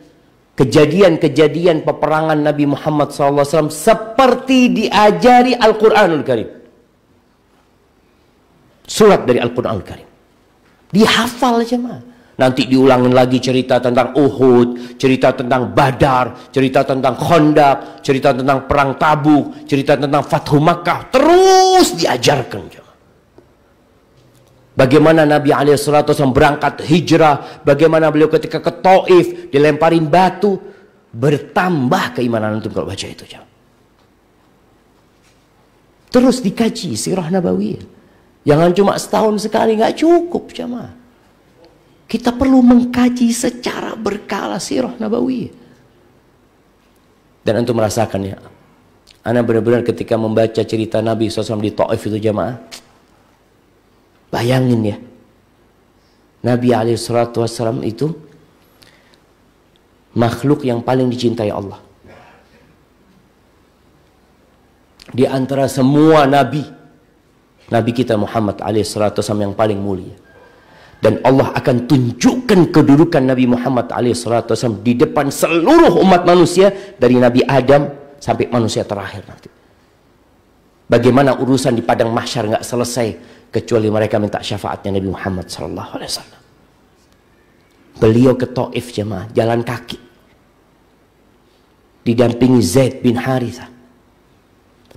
B: kejadian-kejadian peperangan Nabi Muhammad SAW seperti diajari Al-Quranul Karim. Surat dari Al-Quranul Karim dihafal jemaah. Nanti diulangin lagi cerita tentang Uhud, cerita tentang Badar, cerita tentang Khandaq, cerita tentang perang Tabuk, cerita tentang Fathu Makkah. Terus diajarkan jemaah. Bagaimana Nabi SAW berangkat hijrah, bagaimana beliau ketika ke Taif dilemparin batu, bertambah keimanan antum kalau baca itu jemaah. Terus dikaji sirah nabawiyah. Jangan cuma setahun sekali, nggak cukup jemaah. Kita perlu mengkaji secara berkala sirah nabawiyah. Dan antum merasakan ya, ana benar-benar ketika membaca cerita Nabi SAW di Taif itu jemaah, bayangin ya, Nabi SAW itu makhluk yang paling dicintai Allah. Di antara semua nabi, Nabi kita Muhammad SAW yang paling mulia. Dan Allah akan tunjukkan kedudukan Nabi Muhammad SAW di depan seluruh umat manusia, dari Nabi Adam sampai manusia terakhir nanti. Bagaimana urusan di padang mahsyar nggak selesai kecuali mereka minta syafaatnya Nabi Muhammad SAW. Beliau ke Taif jemaah, jalan kaki, didampingi Zaid bin Harithah.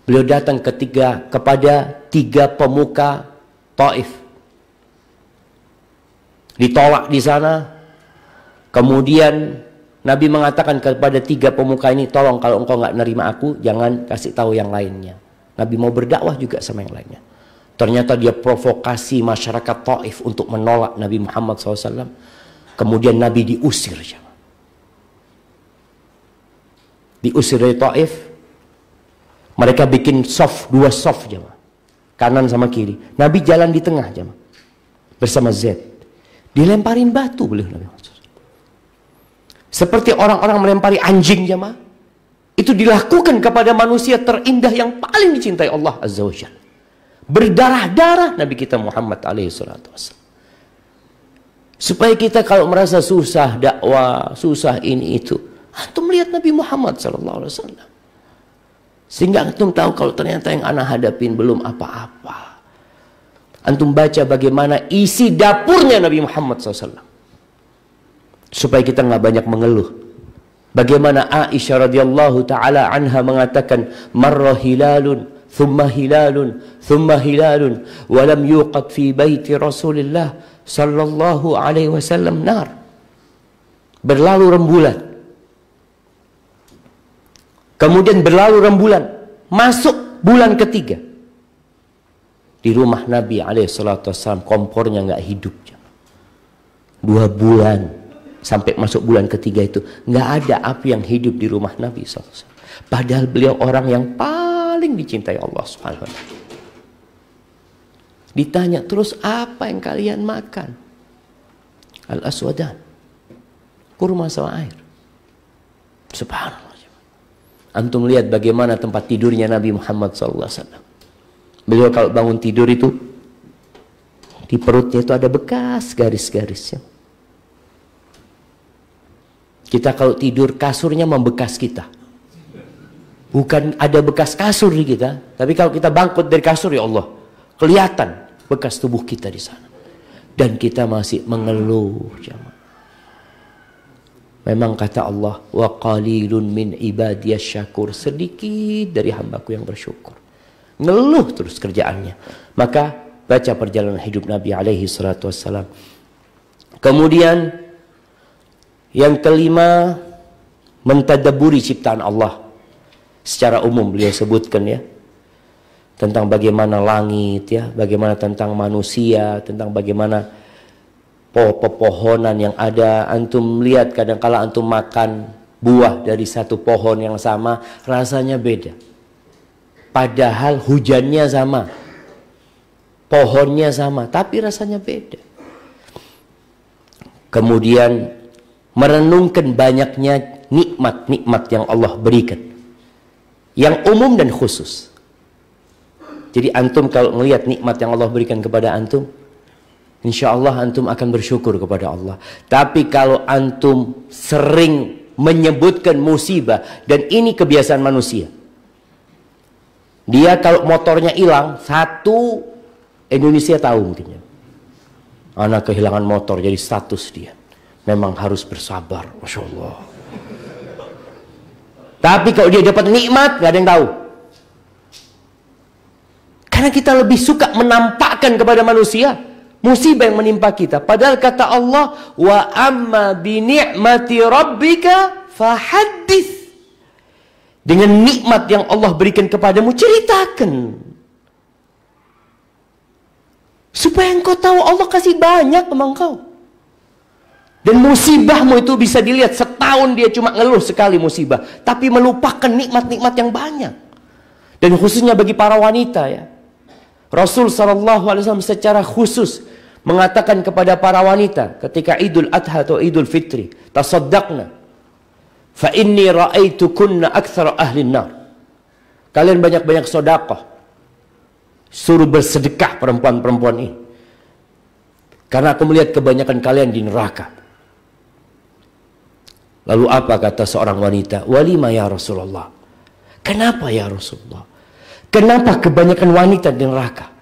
B: Beliau datang kepada 3 pemuka Taif. Ditolak di sana. Kemudian Nabi mengatakan kepada 3 pemuka ini, tolong kalau engkau nggak nerima aku, jangan kasih tahu yang lainnya. Nabi mau berdakwah juga sama yang lainnya. Ternyata dia provokasi masyarakat Taif untuk menolak Nabi Muhammad SAW. Kemudian Nabi diusir. Diusir dari Taif. Mereka bikin 2 soft jemaah, kanan sama kiri. Nabi jalan di tengah jemaah bersama Zaid. Dilemparin batu beliau Nabi Muhammad SAW. Seperti orang-orang melempari anjing jemaah. Itu dilakukan kepada manusia terindah yang paling dicintai Allah Azza wa Jalla. Berdarah-darah Nabi kita Muhammad SAW. Supaya kita kalau merasa susah dakwah, susah ini itu, antum lihat Nabi Muhammad SAW. Sehingga antum tahu kalau ternyata yang ana hadapin belum apa-apa. Antum baca bagaimana isi dapurnya Nabi Muhammad SAW. supaya kita nggak banyak mengeluh. Bagaimana Aisyah radhiyallahu taala anha mengatakan, marra hilalun thumma hilalun thumma hilalun wa lam yuqad fi baiti Rasulillah sallallahu alaihi wasallam nar. Berlalu rembulan, kemudian berlalu rembulan, masuk bulan ketiga. Di rumah Nabi alaihissalam kompornya nggak hidup. 2 bulan sampai masuk bulan ketiga itu nggak ada api yang hidup di rumah Nabi SAW. Padahal beliau orang yang paling dicintai Allah Subhanahu wa Ta'ala. Ditanya, terus apa yang kalian makan? Al-aswadan, kurma sama air. Subhanallah. Antum lihat bagaimana tempat tidurnya Nabi Muhammad SAW. Beliau kalau bangun tidur itu di perutnya itu ada bekas garis-garisnya. Kita kalau tidur kasurnya membekas kita. Bukan ada bekas kasur di kita, tapi kalau kita bangkit dari kasur, ya Allah, kelihatan bekas tubuh kita di sana. Dan kita masih mengeluh, jemaah. Memang kata Allah, wa qalilun min ibadiyas syakur, sedikit dari hambaku yang bersyukur. Ngeluh terus kerjaannya. Maka baca perjalanan hidup Nabi alaihi salatu wassalam. Kemudian yang kelima, mentadaburi ciptaan Allah. Secara umum beliau sebutkan ya, tentang bagaimana langit ya, bagaimana tentang manusia, tentang bagaimana pepohonan yang ada. Antum lihat kadang-kala antum makan buah dari satu pohon yang sama, rasanya beda. Padahal hujannya sama, pohonnya sama, tapi rasanya beda. Kemudian merenungkan banyaknya nikmat-nikmat yang Allah berikan, yang umum dan khusus. Jadi antum kalau melihat nikmat yang Allah berikan kepada antum, insya Allah antum akan bersyukur kepada Allah. Tapi kalau antum sering menyebutkan musibah, dan ini kebiasaan manusia, dia kalau motornya hilang satu, Indonesia tahu mungkin, anak kehilangan motor, jadi status dia memang harus bersabar, Masya Allah. Tapi kalau dia dapat nikmat, gak ada yang tahu. Karena kita lebih suka menampakkan kepada manusia musibah yang menimpa kita. Padahal kata Allah, wa amma bi ni'mati rabbika fahaddits. Dengan nikmat yang Allah berikan kepadamu, ceritakan. Supaya engkau tahu Allah kasih banyak sama engkau. Dan musibahmu itu bisa dilihat, setahun dia cuma ngeluh sekali musibah, tapi melupakan nikmat-nikmat yang banyak. Dan khususnya bagi para wanita ya. Rasul SAW secara khusus mengatakan kepada para wanita ketika Idul Adha atau Idul Fitri, tasaddaqna fa inni ra'aitukunna aktsara ahlin nar. Kalian banyak-banyak sedekah. Suruh bersedekah perempuan-perempuan ini. Karena aku melihat kebanyakan kalian di neraka. Lalu apa kata seorang wanita? Walima ya Rasulullah. Kenapa ya Rasulullah? Kenapa kebanyakan wanita di neraka?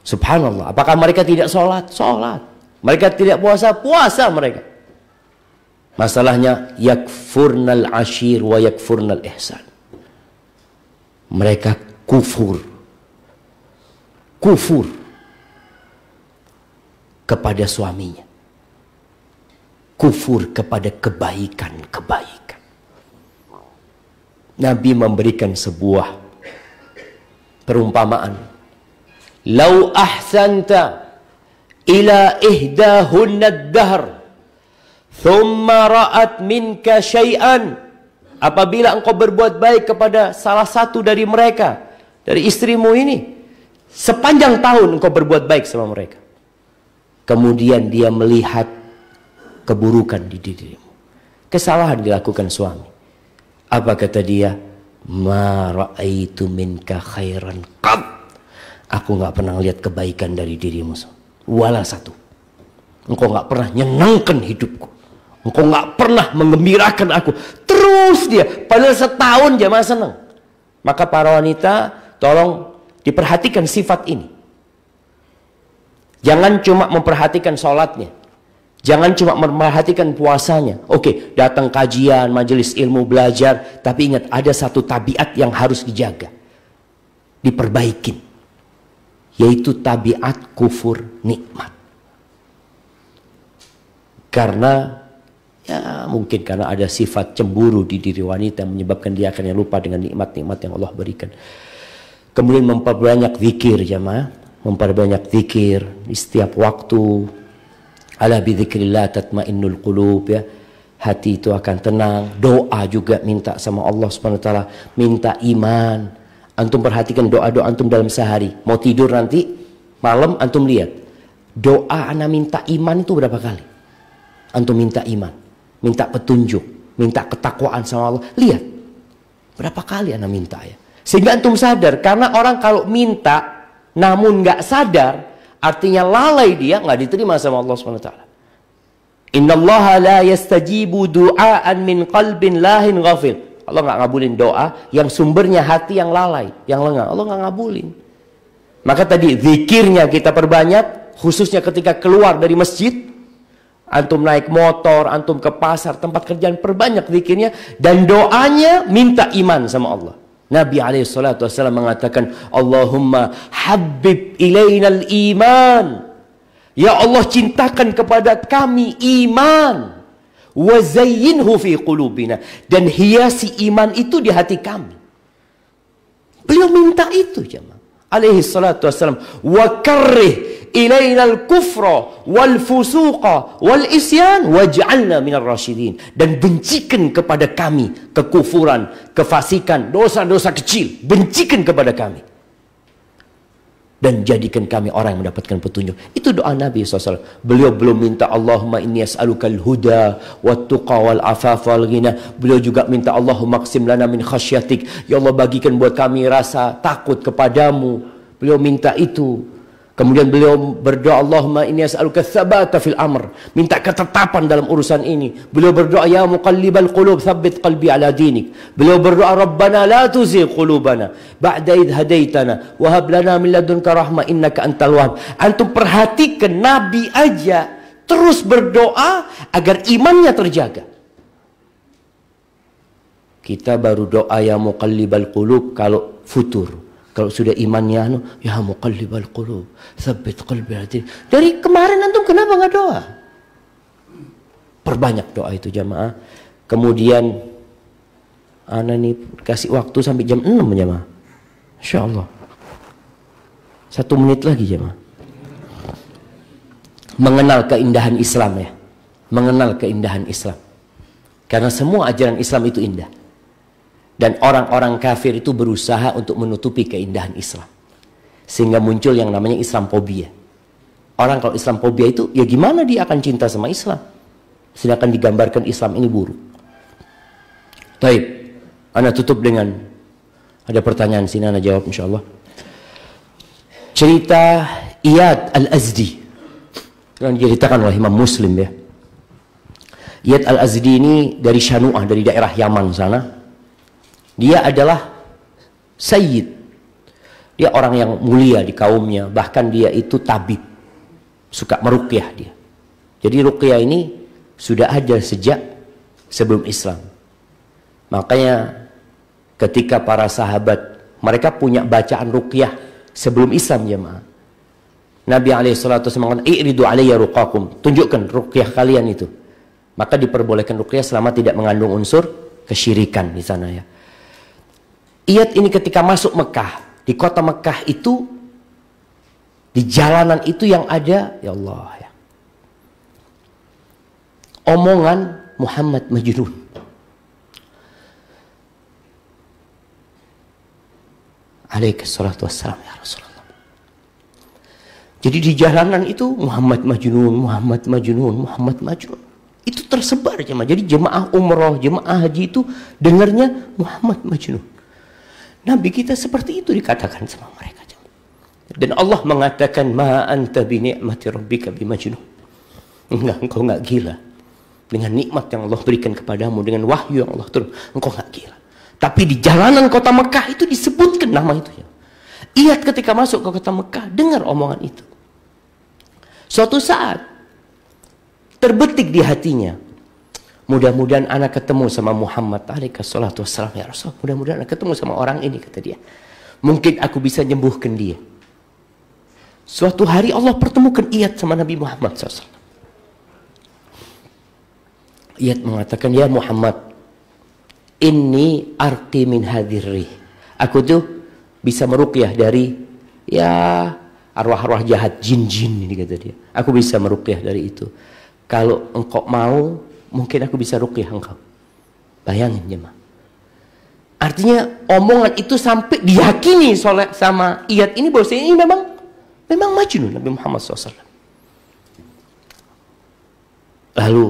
B: Subhanallah. Apakah mereka tidak sholat? Sholat. Mereka tidak puasa? Puasa mereka. Masalahnya yakfurnal ashir wa yakfurnal ihsan. Mereka kufur. Kufur kepada suaminya. Kufur kepada kebaikan-kebaikan. Nabi memberikan sebuah perumpamaan. Lau ahsanta ila ihdahunna ad-dahr thumma ra'at minka syai'an. Apabila engkau berbuat baik kepada salah satu dari mereka, dari istrimu ini, sepanjang tahun engkau berbuat baik sama mereka, kemudian dia melihat keburukan di dirimu, kesalahan dilakukan suami, apa kata dia? Ma ra'aitu minka khairan qat. Aku nggak pernah lihat kebaikan dari dirimu, wala satu. Engkau nggak pernah nyenangkan hidupku, engkau nggak pernah menggembirakan aku. Terus dia, padahal setahun jamaah senang. Maka para wanita, tolong diperhatikan sifat ini. Jangan cuma memperhatikan sholatnya, Jangan cuma memperhatikan puasanya. Oke, datang kajian, majelis ilmu, belajar. Tapi ingat, ada satu tabiat yang harus dijaga. Diperbaikin. Yaitu tabiat kufur nikmat. Karena, ya mungkin karena ada sifat cemburu di diri wanita yang menyebabkan dia akan lupa dengan nikmat-nikmat yang Allah berikan. Kemudian memperbanyak zikir, jamaah. Memperbanyak zikir di setiap waktu. Ala bidzikrillah tatmainnul qulub, ya. Hati itu akan tenang. Doa juga minta sama Allah Subhanahu wa taala, minta iman. Antum perhatikan doa-doa antum dalam sehari. Mau tidur nanti malam antum lihat. Doa ana minta iman itu berapa kali? Antum minta iman, minta petunjuk, minta ketakwaan sama Allah. Lihat. Berapa kali ana minta, ya. Sehingga antum sadar, karena orang kalau minta namun nggak sadar, artinya lalai, dia nggak diterima sama Allah SWT. Innallaha la yastajibu du'aan min qalbin lahin ghafil. Allah nggak ngabulin doa yang sumbernya hati yang lalai, yang lengah. Allah nggak ngabulin. Maka tadi zikirnya kita perbanyak, khususnya ketika keluar dari masjid. Antum naik motor, antum ke pasar, tempat kerjaan, perbanyak zikirnya. Dan doanya minta iman sama Allah. Nabi SAW mengatakan, Allahumma habib ilainal iman. Ya Allah, cintakan kepada kami iman. Wa zayyinhu fi qulubina. Dan hiasi iman itu di hati kami. Beliau minta itu, jemaah. Alaihi salatu wassalam. Wa karrih ilainal kufra wal fusuqa wal isyan waj'alna minar rasyidin. Dan bencikan kepada kami kekufuran, kefasikan, dosa-dosa kecil. Bencikan kepada kami. Dan jadikan kami orang yang mendapatkan petunjuk. Itu doa Nabi SAW. Beliau belum minta Allahumma inni as'alukal huda wattuqa wal afafa wal ghina. Beliau juga minta Allahumma qsim lana min khasyatik. Ya Allah, bagikan buat kami rasa takut kepadamu. Beliau minta itu. Kemudian beliau berdoa, Allahumma inni as'aluka tsabata fil amr. Minta ketetapan dalam urusan ini. Beliau berdoa, ya muqallibal qulub tsabbit qalbi ala dinik. Beliau berdoa, Rabbana la tuzigh qulubana ba'da idh hadaitana wa hab lana min ladunka rahmah innaka antal wahhab. Antum perhatikan, Nabi aja terus berdoa agar imannya terjaga. Kita baru doa ya muqallibal qulub kalau futur. Kalau sudah imannya ya muqallibal qulub tsabbit qalbi ala dinik. Dari kemarin antum kenapa nggak doa? Perbanyak doa itu, jamaah. Kemudian ana nih kasih waktu sampai jam 6, jamaah. Insyaallah. 1 menit lagi, jamaah. Mengenal keindahan Islam, ya. Mengenal keindahan Islam. Karena semua ajaran Islam itu indah. Dan orang-orang kafir itu berusaha untuk menutupi keindahan Islam. Sehingga muncul yang namanya Islamophobia. Orang kalau Islamophobia itu, ya gimana dia akan cinta sama Islam? Sedangkan digambarkan Islam ini buruk. Baik, Anda tutup dengan ada pertanyaan sini, Anda jawab insyaAllah. Cerita Iyad Al-Azdi yang diceritakan oleh Imam Muslim, ya. Iyad Al-Azdi ini dari Shanu'ah, dari daerah Yaman sana. Dia adalah sayyid. Dia orang yang mulia di kaumnya. Bahkan dia itu tabib. Suka meruqyah dia. Jadi ruqyah ini sudah ada sejak sebelum Islam. Makanya ketika para sahabat, mereka punya bacaan ruqyah sebelum Islam, jemaah. Nabi SAW mengatakan, "I'ridu alayya ruqakum." Tunjukkan ruqyah kalian itu. Maka diperbolehkan ruqyah selama tidak mengandung unsur kesyirikan di sana, ya. Iyad ini ketika masuk Mekah, di kota Mekah itu, di jalanan itu yang ada, ya Allah, ya, omongan Muhammad Majnun. Alaihi salatu wassalam, ya Rasulullah. Jadi di jalanan itu Muhammad Majnun, Muhammad Majnun, Muhammad Majnun. Itu tersebar, jemaah. Jadi jemaah umroh, jemaah haji itu dengarnya Muhammad Majnun. Nabi kita seperti itu dikatakan sama mereka. Dan Allah mengatakan, ma anta bi ni'mati rabbika bimajnun. Enggak, engkau enggak gila dengan nikmat yang Allah berikan kepadamu, dengan wahyu yang Allah turun. Engkau enggak gila. Tapi di jalanan kota Mekah itu disebutkan nama itu, ya. Iyad ketika masuk ke kota Mekah dengar omongan itu. Suatu saat terbetik di hatinya. Mudah-mudahan anak ketemu sama Muhammad alaihi salatu wassalam, ya Rasul. Mudah-mudahan anak ketemu sama orang ini, kata dia. Mungkin aku bisa nyembuhkan dia. Suatu hari Allah pertemukan Iyad sama Nabi Muhammad SAW. Iyad mengatakan, ya Muhammad, inni arqi min hadhirri. Aku tuh bisa meruqyah dari arwah-arwah jahat, jin-jin ini, kata dia. Aku bisa meruqyah dari itu. Kalau engkau mau, mungkin aku bisa ruqyah engkau. Bayangin jemaah. Artinya omongan itu sampai diyakini sama Iyad ini bahwa ini memang majnun Nabi Muhammad SAW. Lalu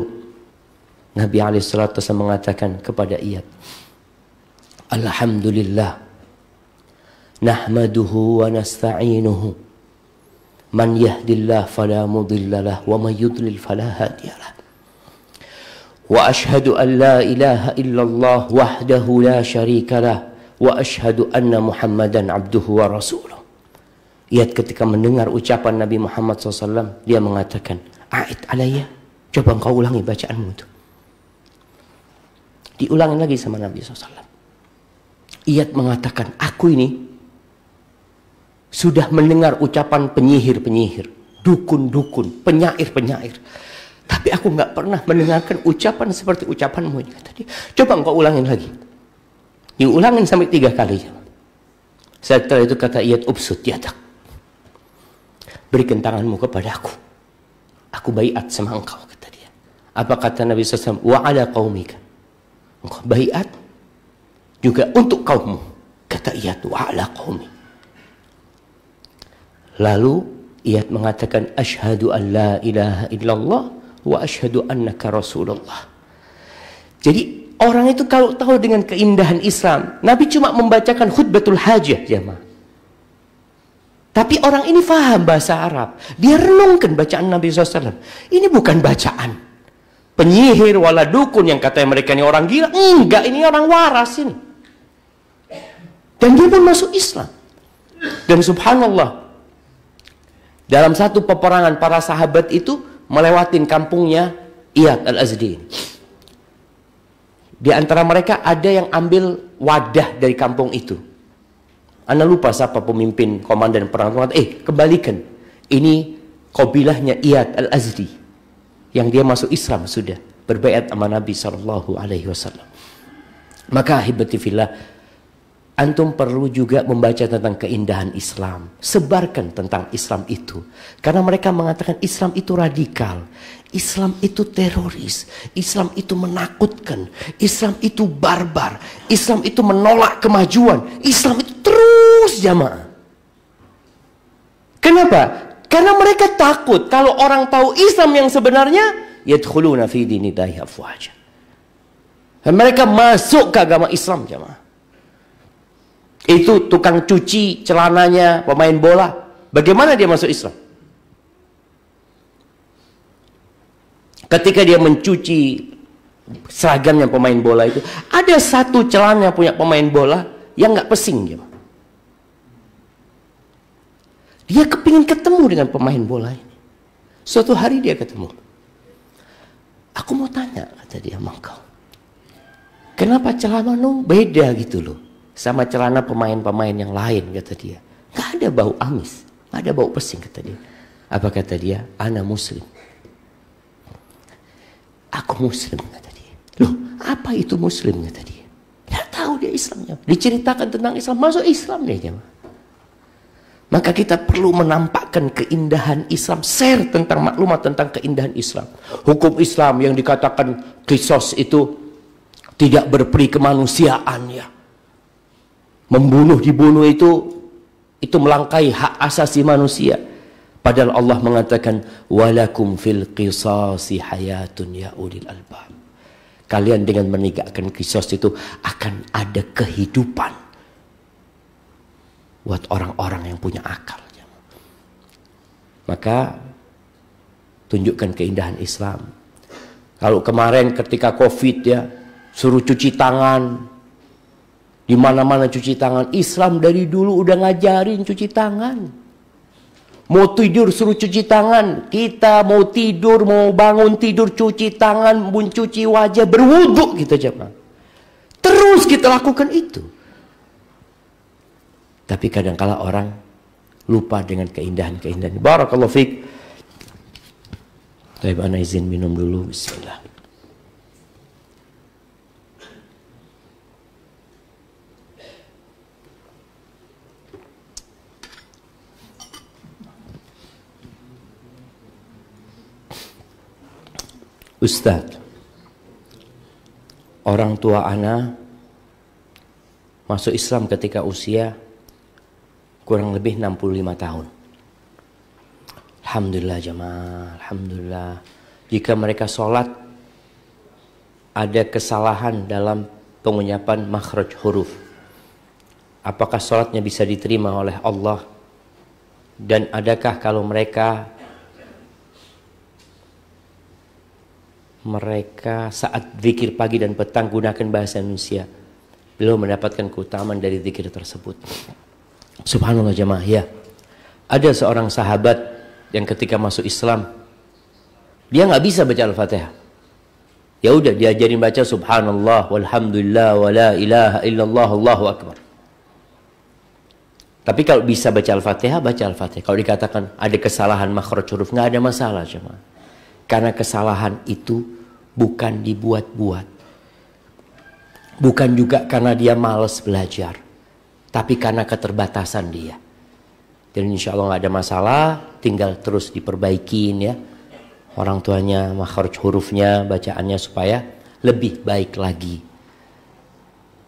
B: Nabi SAW mengatakan kepada Iyad, Alhamdulillah, nahmaduhu wa nasta'inuhu, man yahdillah fala mudhillalah wa man yudlil fala hadiyalah. Wa ashhadu an la ilaha illallah wahdahu la syarika lah wa ashhadu anna Muhammadan abduhu wa rasuluh. Iyad ketika mendengar ucapan Nabi Muhammad SAW, dia mengatakan, a'id alayya, coba engkau ulangi bacaanmu itu. Diulangi lagi sama Nabi SAW. Iyad mengatakan, aku ini sudah mendengar ucapan penyihir-penyihir, dukun-dukun, penyair-penyair, tapi aku nggak pernah mendengarkan ucapan seperti ucapanmu ini, kata dia. Coba engkau ulangin lagi. Diulangin sampai 3 kali. Setelah itu kata Iyad, ubsut yadak, berikan tanganmu kepada aku. Aku baiat sama engkau, kata dia. Apa kata Nabi SAW? Wa ala qaumika. Engkau baiat juga untuk kaummu, kata Iyad. Wa ala qaumi. Lalu Iyad mengatakan, asyhadu an la ilaha illallah wa asyhadu annaka rasulullah. Jadi orang itu kalau tahu dengan keindahan Islam, Nabi cuma membacakan khutbatul hajah, jemaah. Tapi orang ini faham bahasa Arab. Dia renungkan bacaan Nabi SAW. Ini bukan bacaan penyihir wala dukun yang katanya mereka ini orang gila. Enggak, ini orang waras ini. Dan dia pun masuk Islam. Dan subhanallah, dalam satu peperangan para sahabat itu melewatin kampungnya Iyad al-Azdi. Di antara mereka ada yang ambil wadah dari kampung itu. Anda lupa siapa pemimpin komandan perang. Kembalikan. Ini kabilahnya Iyad al-Azdi yang dia masuk Islam sudah, berbaiat sama Nabi SAW. Maka ahibati fillah, antum perlu juga membaca tentang keindahan Islam. Sebarkan tentang Islam itu. Karena mereka mengatakan Islam itu radikal. Islam itu teroris. Islam itu menakutkan. Islam itu barbar. Islam itu menolak kemajuan. Islam itu terus jamaah. Kenapa? Karena mereka takut kalau orang tahu Islam yang sebenarnya, yadkhuluna fi dinillahi afwaja. Mereka masuk ke agama Islam jamaah. Itu tukang cuci celananya pemain bola, bagaimana dia masuk Islam? Ketika dia mencuci seragamnya pemain bola itu, ada satu celana punya pemain bola yang nggak pesing dia. Dia kepingin ketemu dengan pemain bola ini. Suatu hari dia ketemu. Aku mau tanya, kata dia, mangkau, kenapa celanamu beda gitu loh sama celana pemain-pemain yang lain, kata dia. Gak ada bau amis, gak ada bau pesing, kata dia. Apa kata dia? Ana muslim. Aku muslim, kata dia. Loh, apa itu muslim, kata dia. Gak tahu dia Islamnya. Diceritakan tentang Islam, masuk Islam dia. Maka kita perlu menampakkan keindahan Islam, share tentang maklumat tentang keindahan Islam. Hukum Islam yang dikatakan qisas itu tidak berperi kemanusiaan ya. Membunuh dibunuh itu melangkahi hak asasi manusia. Padahal Allah mengatakan walakum fil qisasi hayatun ya ulil albab. Kalian dengan menegakkan qisas itu akan ada kehidupan buat orang-orang yang punya akal. Maka tunjukkan keindahan Islam. Kalau kemarin ketika Covid ya, suruh cuci tangan, di mana-mana cuci tangan. Islam dari dulu udah ngajarin cuci tangan. Mau tidur suruh cuci tangan. Kita mau tidur, mau bangun tidur, cuci tangan, mencuci wajah, berwudu kita jemaah. Terus kita lakukan itu. Tapi kadangkala orang lupa dengan keindahan-keindahan. Barakallahu fiik. Baik, ana izin minum dulu. Bismillah. Ustadz, orang tua ana masuk Islam ketika usia kurang lebih 65 tahun. Alhamdulillah jemaah, alhamdulillah. Jika mereka sholat ada kesalahan dalam pengucapan makhraj huruf, apakah sholatnya bisa diterima oleh Allah? Dan adakah kalau mereka saat zikir pagi dan petang gunakan bahasa Indonesia, beliau mendapatkan keutamaan dari zikir tersebut? Subhanallah jemaah ya. Ada seorang sahabat yang ketika masuk Islam dia nggak bisa baca Al-Fatihah. Ya udah diajarin baca subhanallah walhamdulillah wala ilaha illallah allahu akbar. Tapi kalau bisa baca Al-Fatihah, baca Al-Fatihah. Kalau dikatakan ada kesalahan makhraj huruf, nggak ada masalah jemaah. Karena kesalahan itu bukan dibuat-buat. Bukan juga karena dia malas belajar. Tapi karena keterbatasan dia. Dan insya Allah nggak ada masalah. Tinggal terus diperbaikin ya. Orang tuanya makhraj hurufnya, bacaannya supaya lebih baik lagi.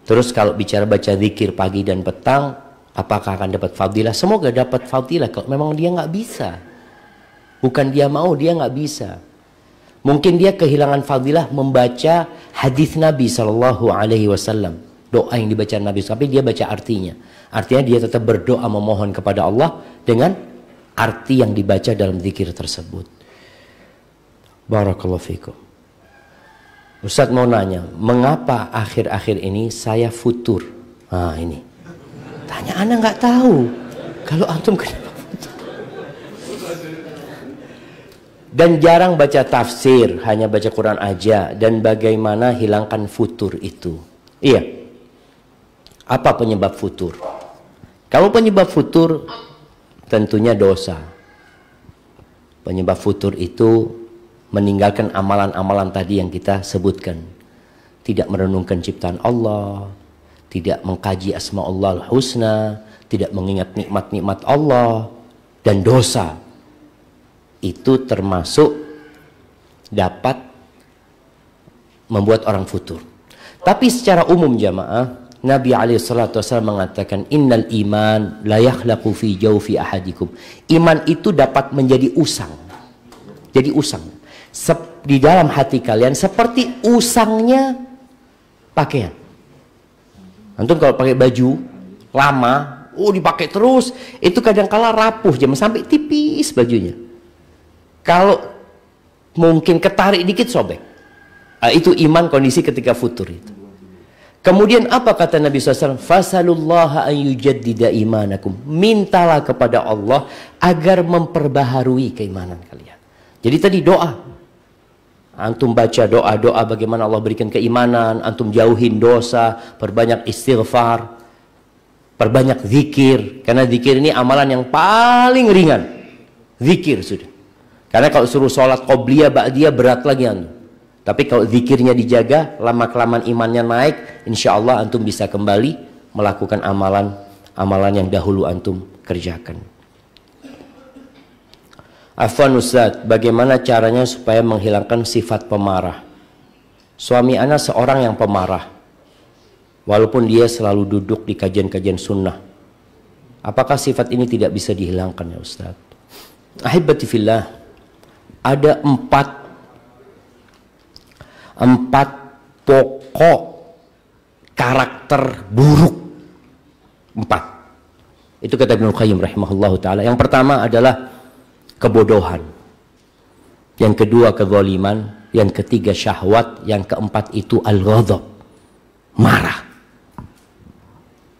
B: Terus kalau bicara baca zikir pagi dan petang, apakah akan dapat fadilah? Semoga dapat fadilah. Kalau memang dia nggak bisa. Bukan dia mau, dia nggak bisa. Mungkin dia kehilangan fadilah membaca hadis Nabi SAW, doa yang dibaca Nabi, tapi dia baca artinya. Artinya dia tetap berdoa memohon kepada Allah dengan arti yang dibaca dalam zikir tersebut. Barakallahu fikum. Ustadz mau nanya, mengapa akhir-akhir ini saya futur? Nah ini, tanya anak nggak tahu. Kalau antum kenapa? Dan jarang baca tafsir, hanya baca Quran aja. Dan bagaimana hilangkan futur itu? Iya. Apa penyebab futur? Kalau penyebab futur, tentunya dosa. Penyebab futur itu meninggalkan amalan-amalan tadi yang kita sebutkan. Tidak merenungkan ciptaan Allah, tidak mengkaji asma'ullahul husna, tidak mengingat nikmat-nikmat Allah, dan dosa. Itu termasuk dapat membuat orang futur. Tapi secara umum jamaah, Nabi SAW mengatakan innal iman la yakhlaqu fi jawfi ahadikum. Iman itu dapat menjadi usang. Jadi usang di dalam hati kalian seperti usangnya pakaian. Antum kalau pakai baju lama, dipakai terus, itu kadang-kala rapuh sampai tipis bajunya. Kalau mungkin ketarik dikit sobek. Itu iman kondisi ketika futur itu. Kemudian apa kata Nabi SAW? Fasalullaha an yujaddida imanakum. Mintalah kepada Allah agar memperbaharui keimanan kalian. Jadi tadi doa. Antum baca doa-doa bagaimana Allah berikan keimanan. Antum jauhin dosa. Perbanyak istighfar. Perbanyak zikir. Karena zikir ini amalan yang paling ringan. Zikir sudah. Karena kalau suruh sholat qobliyah, ba'diyah berat lagi antum. Tapi kalau zikirnya dijaga, lama-kelamaan imannya naik, insya Allah antum bisa kembali melakukan amalan yang dahulu antum kerjakan. Afwan Ustaz, bagaimana caranya supaya menghilangkan sifat pemarah? Suami ana seorang yang pemarah, walaupun dia selalu duduk di kajian-kajian sunnah. Apakah sifat ini tidak bisa dihilangkan ya Ustaz? Ahibati fillah, ada empat pokok karakter buruk. 4. Itu kata Ibnu Qayyim rahimahullahu taala. Yang pertama adalah kebodohan. Yang kedua kezaliman, yang ketiga syahwat, yang keempat itu al-ghadab, marah.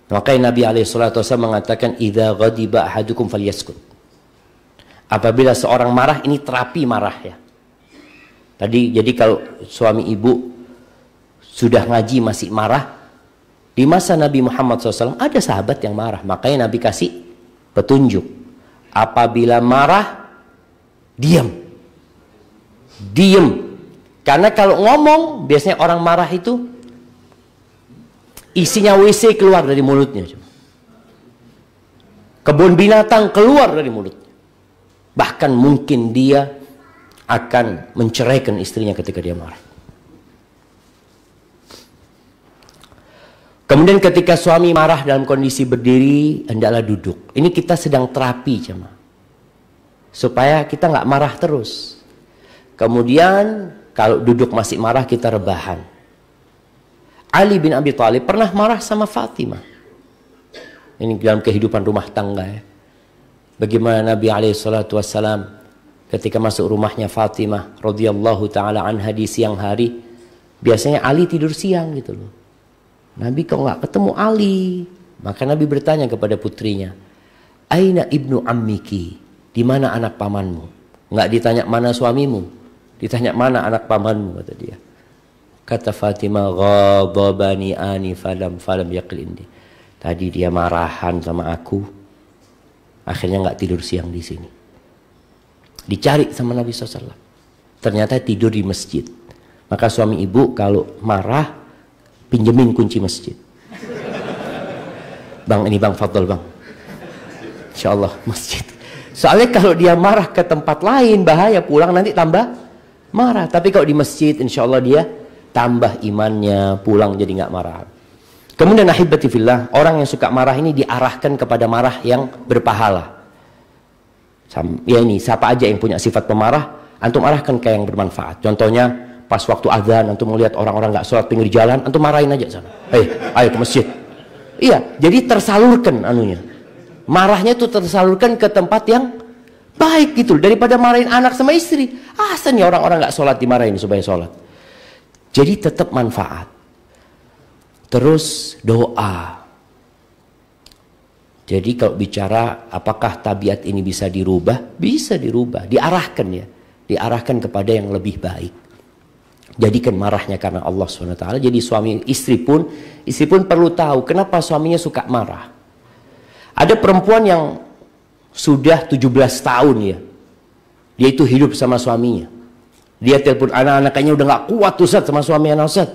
B: Makanya Nabi alaihi salatu wasallam mengatakan idza ghadiba ahadukum falyaskut. Apabila seorang marah, ini terapi marah ya. Jadi kalau suami ibu sudah ngaji masih marah, di masa Nabi Muhammad SAW ada sahabat yang marah. Makanya Nabi kasih petunjuk. Apabila marah, diam. Diam. Karena kalau ngomong, biasanya orang marah itu isinya WC keluar dari mulutnya. Kebun binatang keluar dari mulutnya. Bahkan mungkin dia akan menceraikan istrinya ketika dia marah. Kemudian ketika suami marah dalam kondisi berdiri, hendaklah duduk. Ini kita sedang terapi, jemaah. Supaya kita nggak marah terus. Kemudian kalau duduk masih marah, kita rebahan. Ali bin Abi Thalib pernah marah sama Fatimah. Ini dalam kehidupan rumah tangga ya. Bagaimana Nabi SAW ketika masuk rumahnya Fatimah radhiyallahu taala anha di siang hari, biasanya Ali tidur siang gitu loh. Nabi kok nggak ketemu Ali, maka Nabi bertanya kepada putrinya, Aina ibnu ammiki, di mana anak pamanmu? Nggak ditanya mana suamimu, ditanya mana anak pamanmu, kata dia. Kata Fatimah, ghadabani ani falam yaqil indi. Tadi dia marahan sama aku, akhirnya nggak tidur siang di sini. Dicari sama Nabi SAW, ternyata tidur di masjid. Maka suami ibu kalau marah, pinjemin kunci masjid. Bang, ini bang, fadl bang. Insya Allah masjid. Soalnya kalau dia marah ke tempat lain, bahaya, pulang nanti tambah marah. Tapi kalau di masjid, insya Allah dia tambah imannya, pulang jadi nggak marah. Kemudian ahibati fillah, orang yang suka marah ini diarahkan kepada marah yang berpahala. Ya ini, siapa aja yang punya sifat pemarah, antum arahkan ke yang bermanfaat. Contohnya, pas waktu azan, antum melihat orang-orang nggak sholat pinggir jalan, antum marahin aja sana. Ayo ke masjid. Iya, jadi tersalurkan anunya. Marahnya itu tersalurkan ke tempat yang baik gitu, daripada marahin anak sama istri. Asalnya orang-orang nggak sholat dimarahin supaya sholat. Jadi tetap manfaat. Terus doa. Jadi kalau bicara apakah tabiat ini bisa dirubah? Bisa dirubah, diarahkan ya. Diarahkan kepada yang lebih baik. Jadikan marahnya karena Allah SWT. Jadi suami istri pun perlu tahu kenapa suaminya suka marah. Ada perempuan yang sudah 17 tahun ya, dia itu hidup sama suaminya. Dia telepon anak-anaknya udah nggak kuat Ustaz sama suami anak Ustaz.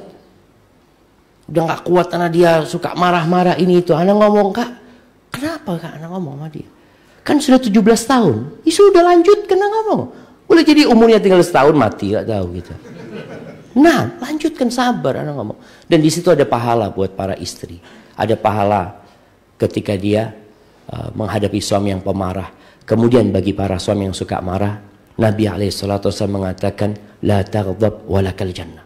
B: Udah nggak kuat karena dia suka marah-marah ini itu. Anak ngomong, Kak, kenapa Kak anak ngomong sama dia? Kan sudah 17 tahun. Ya sudah lanjut kena ngomong. Boleh jadi umurnya tinggal setahun mati, nggak tahu gitu. Nah, lanjutkan, sabar anak ngomong. Dan di situ ada pahala buat para istri. Ada pahala ketika dia menghadapi suami yang pemarah. Kemudian bagi para suami yang suka marah, Nabi SAW mengatakan, La taghdab walakal jannah.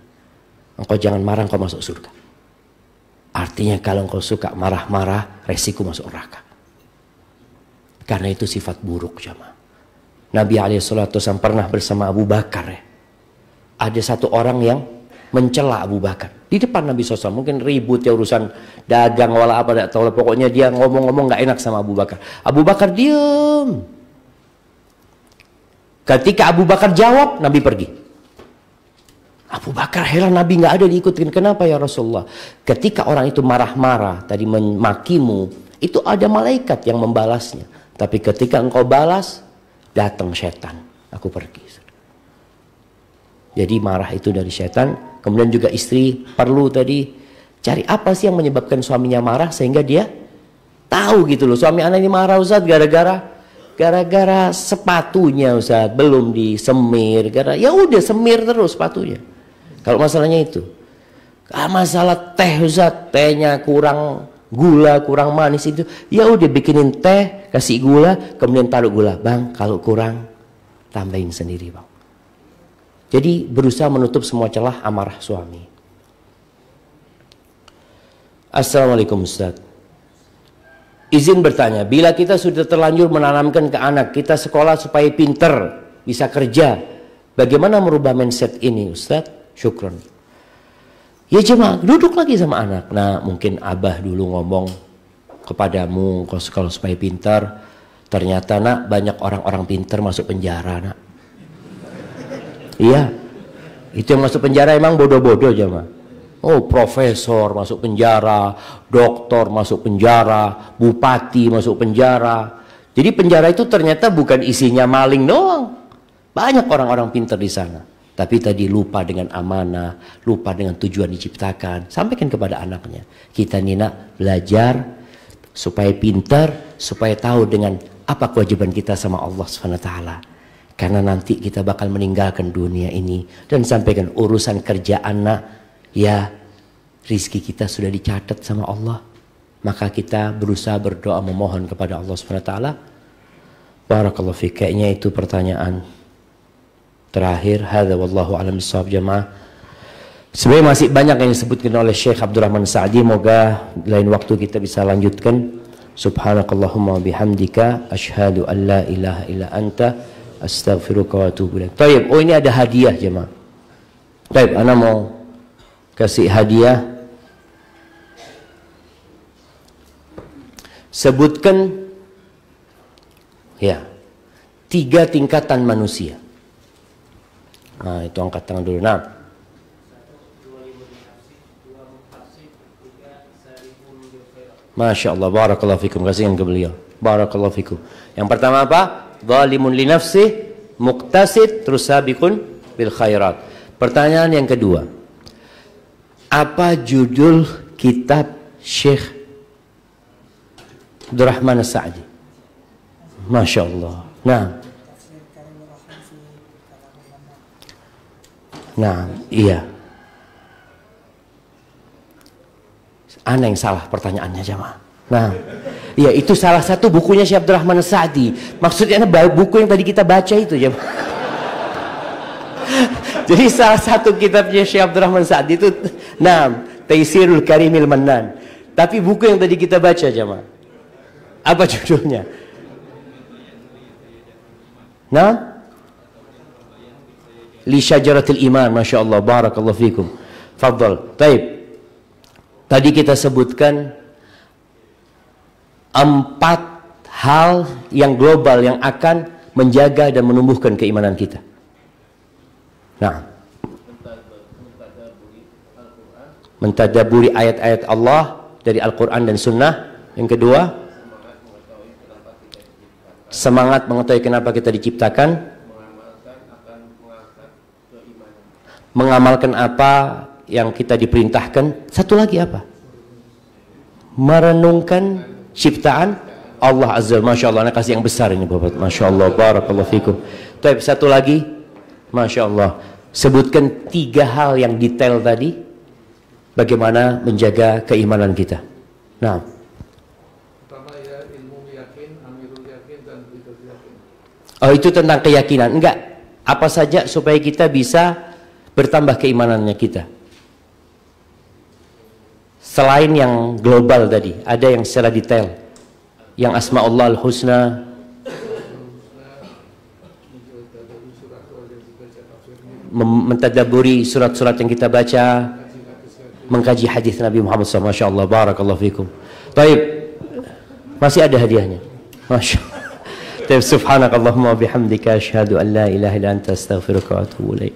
B: Engkau jangan marah, engkau masuk surga. Artinya kalau engkau suka marah-marah, resiko masuk neraka. Karena itu sifat buruk jamaah. Nabi SAW pernah bersama Abu Bakar ya. Ada satu orang yang mencela Abu Bakar di depan Nabi SAW. Mungkin ribut ya urusan dagang wala apa, tidak tahu. Pokoknya dia ngomong-ngomong nggak enak sama Abu Bakar. Abu Bakar diam. Ketika Abu Bakar jawab, Nabi pergi. Abu Bakar heran, Nabi nggak ada diikutin. Kenapa ya Rasulullah? Ketika orang itu marah-marah tadi memakimu, itu ada malaikat yang membalasnya. Tapi ketika engkau balas, datang setan. Aku pergi. Jadi marah itu dari setan. Kemudian juga istri perlu tadi cari apa sih yang menyebabkan suaminya marah sehingga dia tahu gitu loh. Suami anak ini marah Ustaz gara-gara sepatunya Ustaz belum disemir. Ya udah semir terus sepatunya. Kalau masalahnya itu. Masalah teh Ustaz, tehnya kurang gula, kurang manis itu. Ya udah bikinin teh, kasih gula, kemudian taruh gula. Bang, kalau kurang tambahin sendiri, Bang. Jadi berusaha menutup semua celah amarah suami. Assalamualaikum Ustaz. Izin bertanya, bila kita sudah terlanjur menanamkan ke anak kita sekolah supaya pinter, bisa kerja, bagaimana merubah mindset ini Ustaz? Syukron. Ya jemaah, duduk lagi sama anak. Nah mungkin abah dulu ngomong kepadamu kalau supaya pinter, Ternyata nak, banyak orang-orang pintar masuk penjara nak. Iya, itu yang masuk penjara emang bodoh-bodoh jemaah. Oh, profesor masuk penjara, doktor masuk penjara, bupati masuk penjara. Jadi penjara itu ternyata bukan isinya maling doang. Banyak orang-orang pintar di sana. Tapi tadi lupa dengan amanah, lupa dengan tujuan diciptakan. Sampaikan kepada anaknya. Kita nih nak belajar supaya pintar, supaya tahu dengan apa kewajiban kita sama Allah SWT. Karena nanti kita bakal meninggalkan dunia ini. Dan sampaikan urusan kerjaan nak, ya rizki kita sudah dicatat sama Allah. Maka kita berusaha berdoa memohon kepada Allah SWT. Barakallahu fiik. Kayaknya itu pertanyaan terakhir. Hadza wallahu a'lam bissawab jamaah. Sebenarnya masih banyak yang disebutkan oleh Syekh Abdurrahman Sa'di. Moga lain waktu kita bisa lanjutkan. Subhanakallahumma bihamdika asyhadu an la ilaha illa anta astaghfiruka wa atubu ilaik. Baik, oh ini ada hadiah jemaah. Baik, ana mau kasih hadiah. Sebutkan ya 3 tingkatan manusia. Nah, itu angkat tangan dulu. Nah, Masya Allah, barakallahu fikum. Kasihkan ke beliau. Barakallahu fikum. Yang pertama apa? Zalimun li nafsih, muqtasid, terus sabiqun bil khairat. Pertanyaan yang kedua. Apa judul kitab Syekh Abdurrahman As-Sa'di? Masya Allah. Nah, iya. Ana yang salah pertanyaannya jemaah. Nah, iya itu salah satu bukunya Syekh Abdurrahman As-Sa'di. Maksudnya buku yang tadi kita baca itu jemaah. Jadi salah satu kitabnya Syekh Abdurrahman As-Sa'di itu, nah, Taisirul Karimil Mannan. Tapi buku yang tadi kita baca jemaah, apa judulnya? Nah, Li Syajaratil Iman. Masya Allah, barakallahu fikum. Fadhal. Taib. Tadi kita sebutkan 4 hal yang global yang akan menjaga dan menumbuhkan keimanan kita. Nah, mentadaburi ayat-ayat Allah dari Al-Quran dan Sunnah. Yang kedua, semangat mengetahui kenapa kita diciptakan, mengamalkan apa yang kita diperintahkan. Satu lagi apa? Merenungkan ciptaan Allah Azza. Masya Allah, anak kasih yang besar ini Bapak. Masya Allah, barakallahu fikum. Tapi satu lagi, Masya Allah, sebutkan 3 hal yang detail tadi, bagaimana menjaga keimanan kita. Nah,
C: pertama ya ilmu yakin, amirul yakin, dan bidul yakin.
B: Oh, itu tentang keyakinan. Enggak, apa saja supaya kita bisa bertambah keimanannya kita. Selain yang global tadi, ada yang secara detail. Yang Asma'ullah Al-Husna, mentadaburi surat-surat yang kita baca, mengkaji hadis Nabi Muhammad SAW. Masya Allah, barakallahu fikum. Taib, masih ada hadiahnya. Masya Allah. Taib, subhanakallahumma bihamdika asyhadu an la ilaha illa anta astaghfiruka wa atubu ilaik.